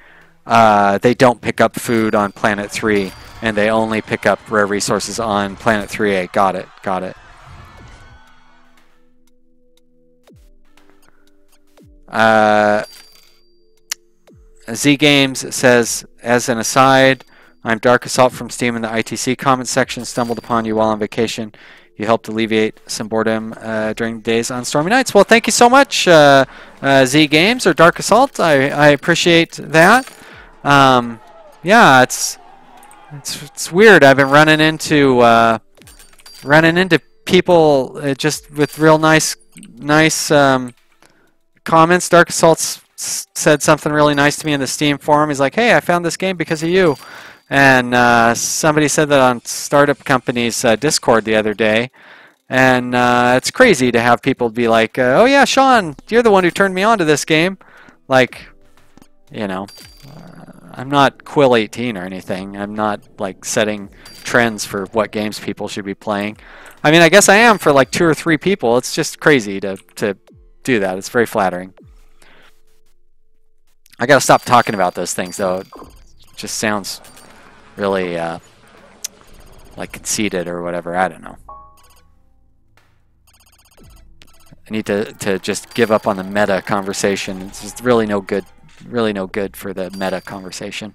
don't pick up food on Planet 3, and they only pick up rare resources on Planet 3A. Got it. Got it. Z Games says, as an aside, I'm Dark Assault from Steam in the ITC comments section. Stumbled upon you while on vacation. You helped alleviate some boredom during days on stormy nights. Well, thank you so much, Z Games or Dark Assault. I appreciate that. Yeah, it's weird. I've been running into people just with real nice comments. Dark Assault said something really nice to me in the Steam forum. He's like, "Hey, I found this game because of you." And somebody said that on Startup Company's Discord the other day. And it's crazy to have people be like, "Oh yeah, Sean, you're the one who turned me on to this game." Like, you know, I'm not Quill 18 or anything. I'm not like setting trends for what games people should be playing. I mean, I guess I am for like 2 or 3 people. It's just crazy to do that. It's very flattering. I gotta stop talking about those things though. It just sounds really like conceited or whatever. I don't know. I need to just give up on the meta conversation. It's just really no good for the meta conversation.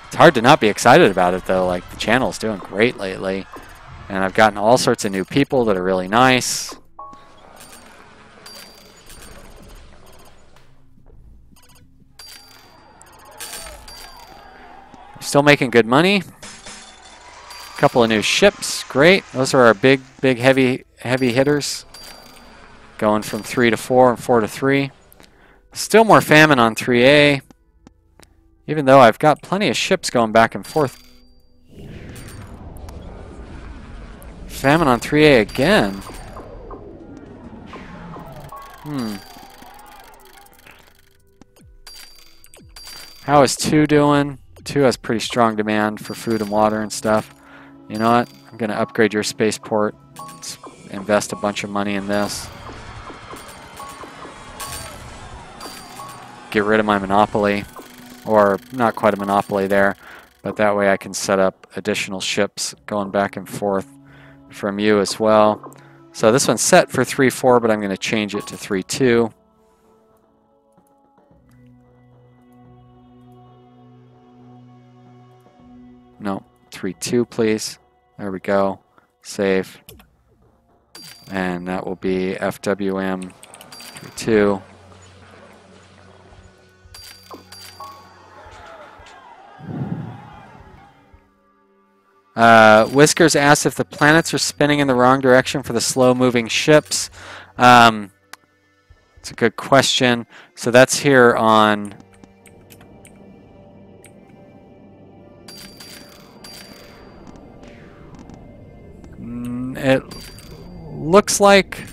It's hard to not be excited about it though. Like, the channel's doing great lately, and I've gotten all sorts of new people that are really nice. Still making good money. Couple of new ships, great. Those are our big heavy hitters. Going from 3 to 4 and 4 to 3. Still more famine on 3A. Even though I've got plenty of ships going back and forth. Famine on 3A again. How is 2 doing? 2 has pretty strong demand for food and water and stuff. You know what? I'm going to upgrade your spaceport. Let's invest a bunch of money in this. Get rid of my monopoly. Or not quite a monopoly there, but that way I can set up additional ships going back and forth from you as well. So this one's set for 3-4, but I'm going to change it to 3-2. No, 3-2, please. There we go. Save. And that will be FWM 3-2. Whiskers asked if the planets are spinning in the wrong direction for the slow-moving ships. It's a good question. So that's here on... It looks like...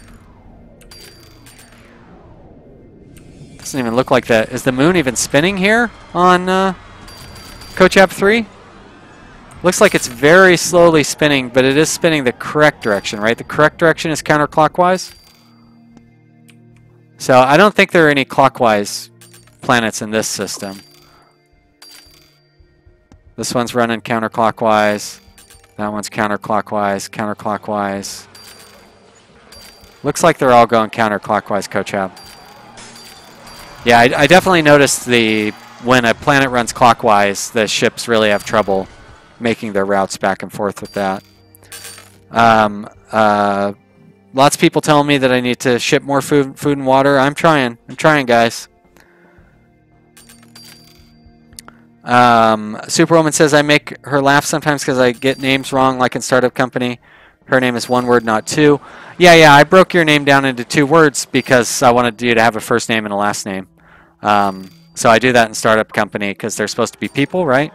Doesn't even look like that. Is the moon even spinning here on CoachApp 3? Looks like it's very slowly spinning, but it is spinning the correct direction, right? The correct direction is counterclockwise. So I don't think there are any clockwise planets in this system. This one's running counterclockwise. That one's counterclockwise, counterclockwise. Looks like they're all going counterclockwise, CoachApp. Yeah, I definitely noticed when a planet runs clockwise, the ships really have trouble making their routes back and forth with that. Lots of people telling me that I need to ship more food and water. I'm trying, guys. Superwoman says, I make her laugh sometimes because I get names wrong, like in Startup Company. Her name is one word, not two. Yeah, I broke your name down into 2 words because I wanted you to have a first name and a last name. So I do that in Startup Company because they're supposed to be people, right?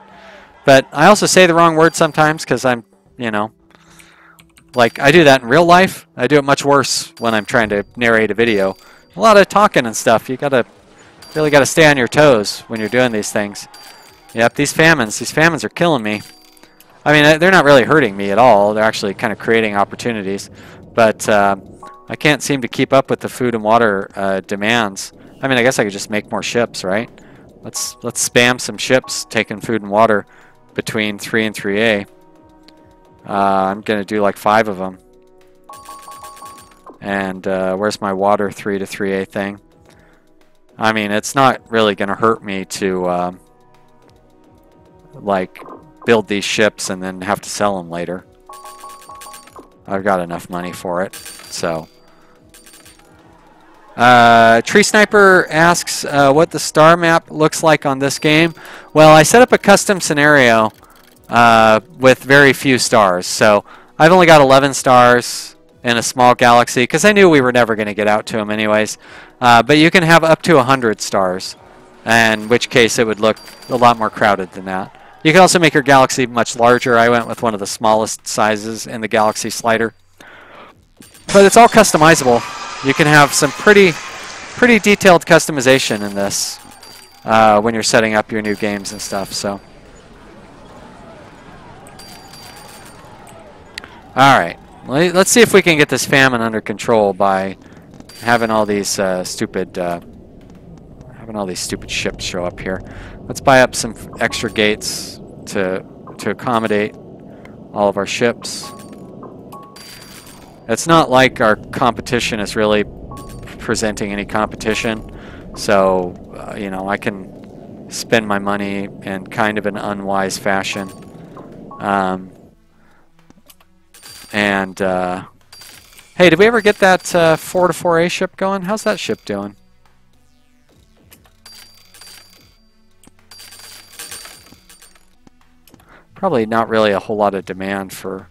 But I also say the wrong word sometimes because I'm, you know, like I do that in real life. I do it much worse when I'm trying to narrate a video. A lot of talking and stuff. You really gotta stay on your toes when you're doing these things. Yep, these famines are killing me. I mean, they're not really hurting me at all. They're actually kind of creating opportunities. But I can't seem to keep up with the food and water demands. I mean, I guess I could just make more ships, right? Let's spam some ships taking food and water between 3 and 3A. I'm going to do like 5 of them. And where's my water 3 to 3A thing? I mean, it's not really going to hurt me to like build these ships and then have to sell them later. I've got enough money for it. So Tree Sniper asks what the star map looks like on this game. Well, I set up a custom scenario with very few stars. So I've only got 11 stars in a small galaxy because I knew we were never going to get out to them anyways. But you can have up to 100 stars, in which case it would look a lot more crowded than that. You can also make your galaxy much larger. I went with one of the smallest sizes in the galaxy slider. But it's all customizable. You can have some pretty detailed customization in this when you're setting up your new games and stuff. So, all right, let's see if we can get this famine under control by having all these stupid ships show up here. Let's buy up some extra gates to accommodate all of our ships. It's not like our competition is really presenting any competition, so you know, I can spend my money in kind of an unwise fashion. Hey, did we ever get that 4 to 4A ship going? How's that ship doing? Probably not really a whole lot of demand for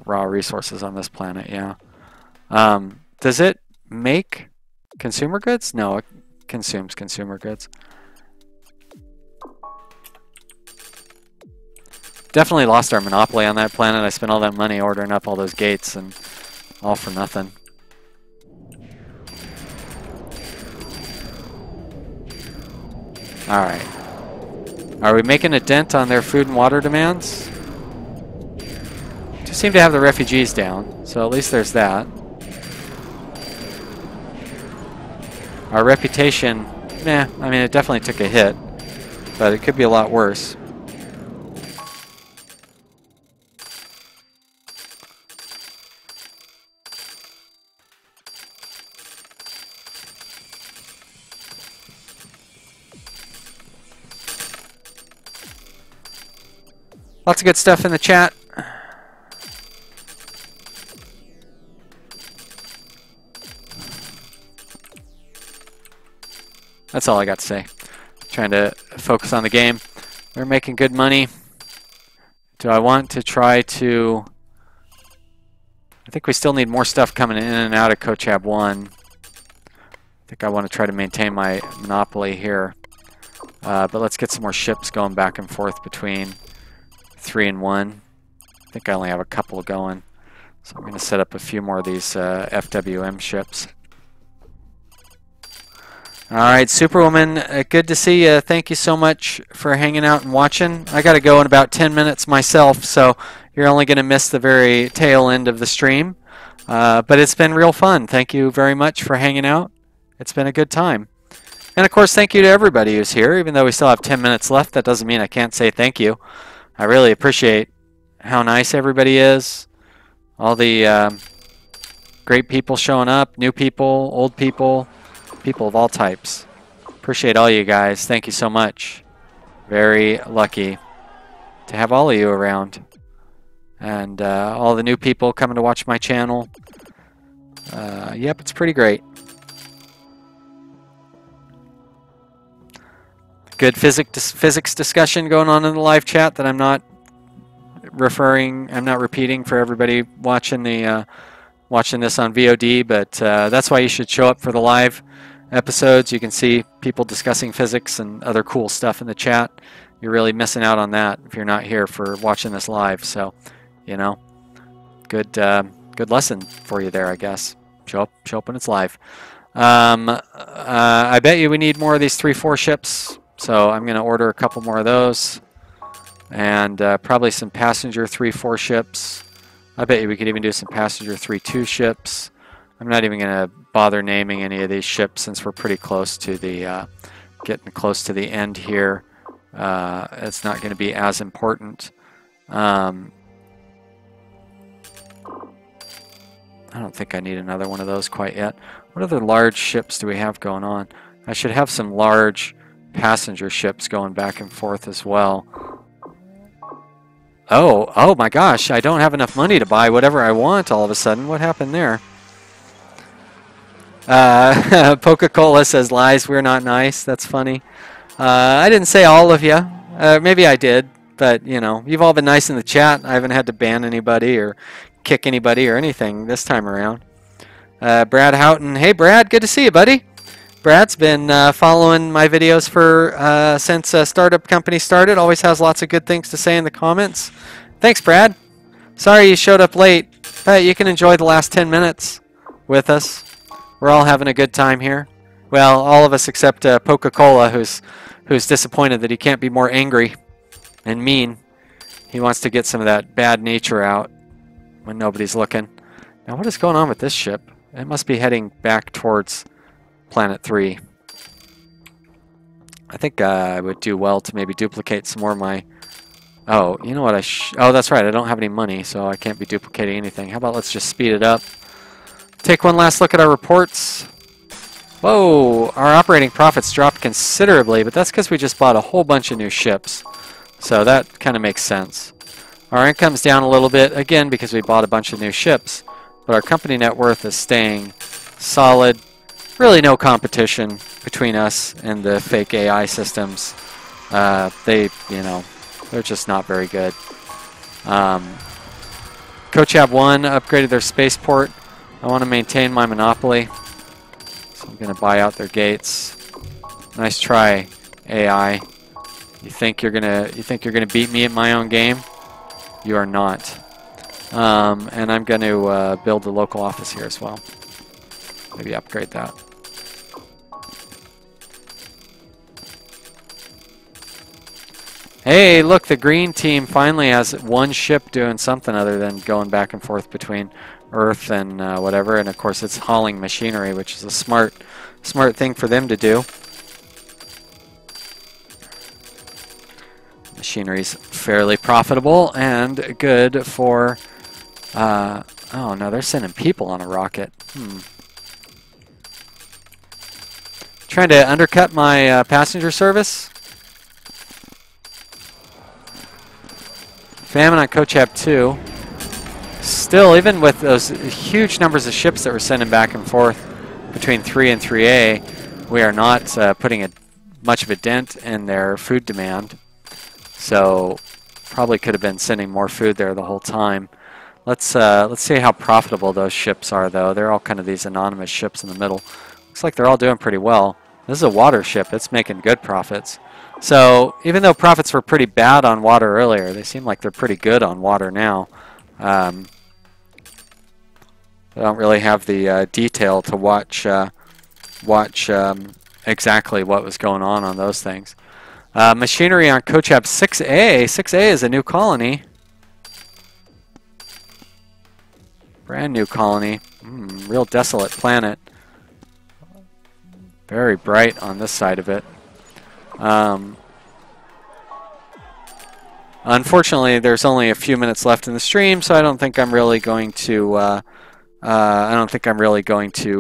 raw resources on this planet, yeah. Does it make consumer goods? No, it consumes consumer goods. Definitely lost our monopoly on that planet. I spent all that money ordering up all those gates and all for nothing. Alright. Are we making a dent on their food and water demands? Just seem to have the refugees down, so at least there's that. Our reputation, I mean, it definitely took a hit, but it could be a lot worse. Lots of good stuff in the chat. That's all I got to say. Trying to focus on the game. We're making good money. Do I want to try to... I think we still need more stuff coming in and out of Kochab 1. I think I want to try to maintain my monopoly here. But let's get some more ships going back and forth between 3 and 1. I think I only have a couple going. So I'm going to set up a few more of these FWM ships. Alright, Superwoman, good to see you. Thank you so much for hanging out and watching. I got to go in about 10 minutes myself, so you're only going to miss the very tail end of the stream. But it's been real fun. Thank you very much for hanging out. It's been a good time. And of course, thank you to everybody who's here. Even though we still have 10 minutes left, that doesn't mean I can't say thank you. I really appreciate how nice everybody is. All the great people showing up, new people, old people, people of all types. Appreciate all you guys. Thank you so much. Very lucky to have all of you around. And all the new people coming to watch my channel. Yep, it's pretty great. Good physics discussion going on in the live chat that I'm not repeating for everybody watching the watching this on VOD, but that's why you should show up for the live episodes. You can see people discussing physics and other cool stuff in the chat. You're really missing out on that if you're not here for watching this live. So, you know, good lesson for you there, I guess. Show up when it's live. I bet you we need more of these 3-4 ships, so I'm going to order a couple more of those, and probably some passenger 3-4 ships. I bet you we could even do some passenger 3-2 ships. I'm not even going to bother naming any of these ships since we're pretty close to the getting close to the end here. It's not going to be as important. I don't think I need another one of those quite yet. What other large ships do we have going on? I should have some large passenger ships going back and forth as well. Oh my gosh, I don't have enough money to buy whatever I want all of a sudden. What happened there? Coca-Cola says, lies, we're not nice. That's funny. I didn't say all of you. Maybe I did, but, you know, you've all been nice in the chat. I haven't had to ban anybody or kick anybody or anything this time around. Brad Houghton. Hey, Brad. Good to see you, buddy. Brad's been following my videos for since Startup Company started. Always has lots of good things to say in the comments. Thanks, Brad. Sorry you showed up late, but you can enjoy the last 10 minutes with us. We're all having a good time here. Well, all of us except Coca-Cola, who's disappointed that he can't be more angry and mean. He wants to get some of that bad nature out when nobody's looking. Now, what is going on with this ship? It must be heading back towards Planet 3. I think I would do well to maybe duplicate some more of my... Oh, you know what? Oh, that's right. I don't have any money, so I can't be duplicating anything. How about let's just speed it up. Take one last look at our reports. Whoa, our operating profits dropped considerably, but that's because we just bought a whole bunch of new ships. So that kind of makes sense. Our income's down a little bit, again, because we bought a bunch of new ships. But our company net worth is staying solid. Really no competition between us and the fake AI systems. They're just not very good. Cochab 1 upgraded their spaceport. I want to maintain my monopoly, so I'm going to buy out their gates. Nice try, AI. You think you're gonna beat me at my own game? You are not. And I'm going to build a local office here as well. Maybe upgrade that. Hey, look, the green team finally has one ship doing something other than going back and forth between Earth and whatever. And of course, it's hauling machinery, which is a smart thing for them to do. Machinery's fairly profitable and good for... oh no, they're sending people on a rocket. Trying to undercut my passenger service. Famine on Cochab 2. Still, even with those huge numbers of ships that we're sending back and forth between 3 and 3A, we are not putting much of a dent in their food demand. So, probably could have been sending more food there the whole time. Let's see how profitable those ships are, though. They're all kind of these anonymous ships in the middle. Looks like they're all doing pretty well. This is a water ship. It's making good profits. So even though profits were pretty bad on water earlier, they seem like they're pretty good on water now. I don't really have the detail to watch exactly what was going on those things. Machinery on Cochab 6A. 6A is a new colony. Brand new colony. Real desolate planet. Very bright on this side of it. Unfortunately, there's only a few minutes left in the stream, so I don't think I'm really going to.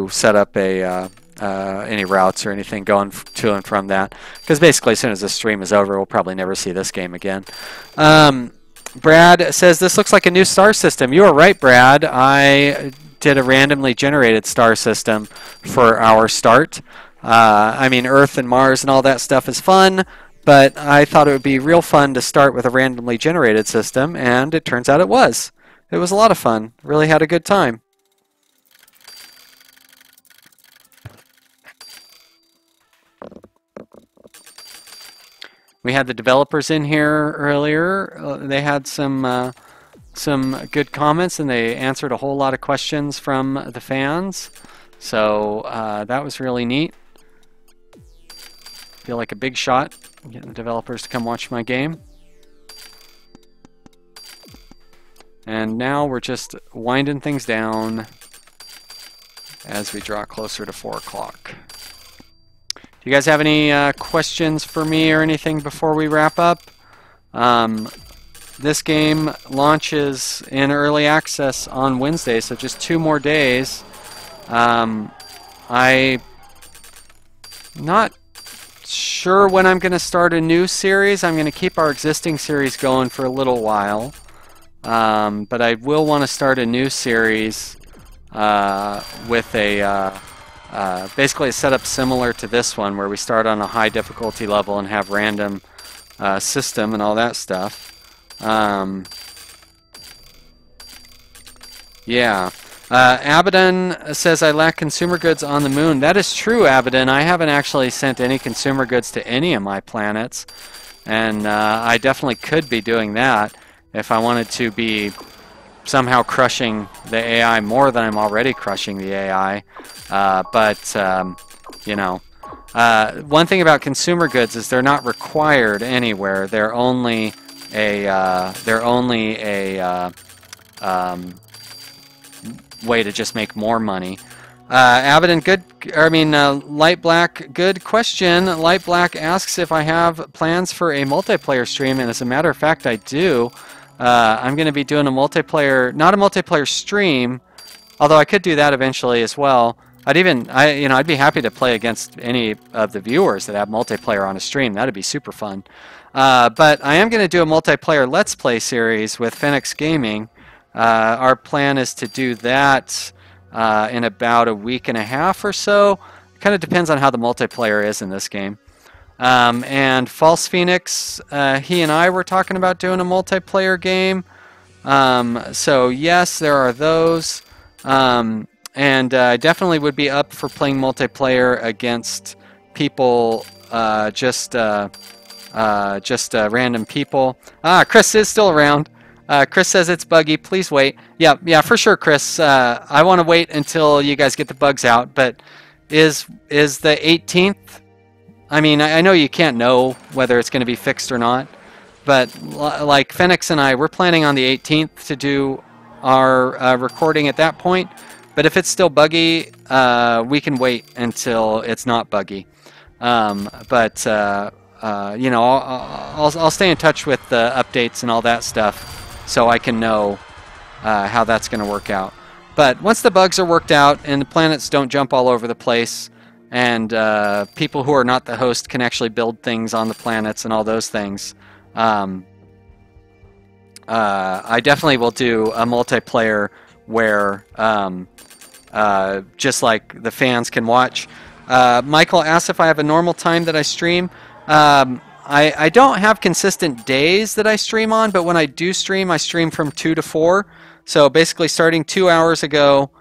Set up any routes or anything going to and from that, because basically, as soon as this stream is over, we'll probably never see this game again. Brad says this looks like a new star system. You are right, Brad. I did a randomly generated star system for our start. I mean, Earth and Mars and all that stuff is fun, But I thought it would be real fun to start with a randomly generated system, and it turns out it was. It was a lot of fun. Really had a good time. We had the developers in here earlier. They had some good comments, and they answered a whole lot of questions from the fans. So that was really neat. Feel like a big shot getting the developers to come watch my game. And now we're just winding things down as we draw closer to 4 o'clock. Do you guys have any questions for me or anything before we wrap up? This game launches in early access on Wednesday, so just 2 more days. I'm not sure when I'm going to start a new series. I'm going to keep our existing series going for a little while. But I will want to start a new series with a basically a setup similar to this one, where we start on a high difficulty level and have random system and all that stuff. Yeah. Abaddon says, I lack consumer goods on the moon. That is true, Abaddon. I haven't actually sent any consumer goods to any of my planets. And I definitely could be doing that if I wanted to be somehow crushing the AI more than I'm already crushing the AI. You know, one thing about consumer goods is they're not required anywhere. They're only a way to just make more money. Abaddon, Light Black, good question. Light Black asks if I have plans for a multiplayer stream, and as a matter of fact, I do. I'm going to be doing a multiplayer, not a multiplayer stream, although I could do that eventually as well. I'd be happy to play against any of the viewers that have multiplayer on a stream. That'd be super fun. But I am going to do a multiplayer Let's Play series with Phoenix Gaming. Our plan is to do that in about a week and a half or so. Kind of depends on how the multiplayer is in this game. And False Phoenix, he and I were talking about doing a multiplayer game. So yes, there are those. And I definitely would be up for playing multiplayer against people, just random people. Chris is still around. Chris says it's buggy. Please wait. Yeah, for sure, Chris. I want to wait until you guys get the bugs out. But is the 18th? I mean, I know you can't know whether it's going to be fixed or not. But like Phoenix and I, we're planning on the 18th to do our recording at that point. But if it's still buggy, we can wait until it's not buggy. You know, I'll stay in touch with the updates and all that stuff, so I can know how that's going to work out. But once the bugs are worked out and the planets don't jump all over the place, and people who are not the host can actually build things on the planets and all those things, I definitely will do a multiplayer where just like the fans can watch. Michael asks if I have a normal time that I stream. I don't have consistent days that I stream on, but when I do stream, I stream from 2 to 4. So basically starting 2 hours ago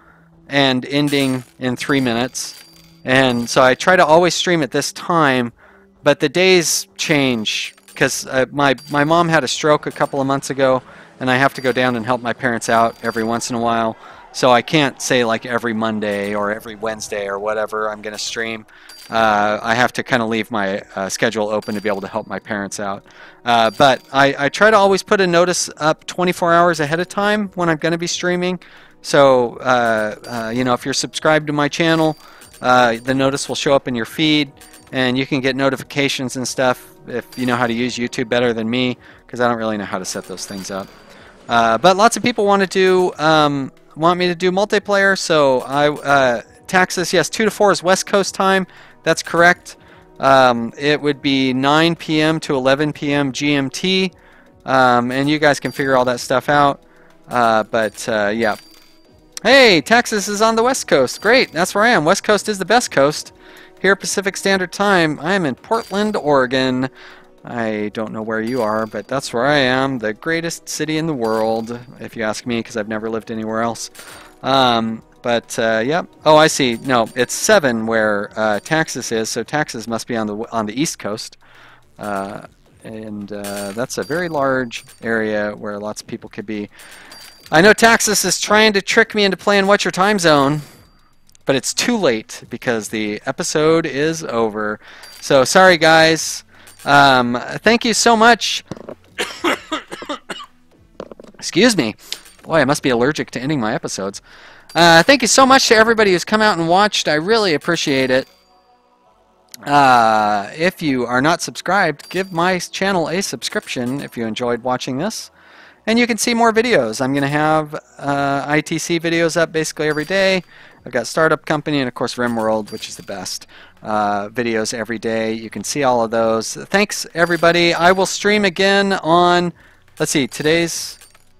and ending in 3 minutes. And so I try to always stream at this time, but the days change because my mom had a stroke a couple of months ago, and I have to go down and help my parents out every once in a while. So I can't say like every Monday or every Wednesday or whatever I'm going to stream. I have to kind of leave my schedule open to be able to help my parents out. But I try to always put a notice up 24 hours ahead of time when I'm going to be streaming. So, you know, if you're subscribed to my channel, the notice will show up in your feed, and you can get notifications and stuff if you know how to use YouTube better than me, because I don't really know how to set those things up. But lots of people want me to do multiplayer, so Texas, yes, 2 to 4 is West Coast time. That's correct. It would be 9 p.m. to 11 p.m. GMT, and you guys can figure all that stuff out. Yeah. Hey, Texas is on the West Coast. Great, that's where I am. West Coast is the best coast. Here, Pacific Standard Time, I am in Portland, Oregon. I don't know where you are, but that's where I am. The greatest city in the world, if you ask me, because I've never lived anywhere else. Yep. Oh, I see. No, it's 7 where Texas is, so Texas must be on the East Coast. That's a very large area where lots of people could be. I know Texas is trying to trick me into playing What's Your Time Zone, but it's too late because the episode is over. So sorry, guys. Thank you so much. Excuse me. Boy, I must be allergic to ending my episodes. Thank you so much to everybody who's come out and watched. I really appreciate it. If you are not subscribed, give my channel a subscription if you enjoyed watching this. And you can see more videos. I'm going to have ITC videos up basically every day. I've got Startup Company and, of course, RimWorld, which is the best. Videos every day. You can see all of those. Thanks, everybody. I will stream again on, let's see,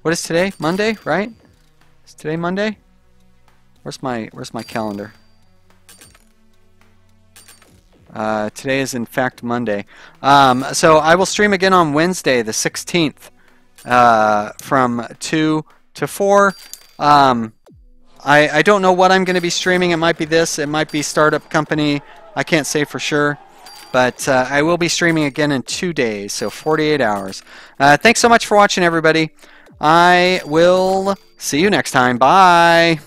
what is today? Monday, right? Is today Monday? Where's my calendar? Today is, in fact, Monday. So I will stream again on Wednesday, the 16th, from 2 to 4. I don't know what I'm going to be streaming. It might be this. It might be Startup Company. I can't say for sure. But I will be streaming again in 2 days, so 48 hours. Thanks so much for watching, everybody. I will see you next time. Bye.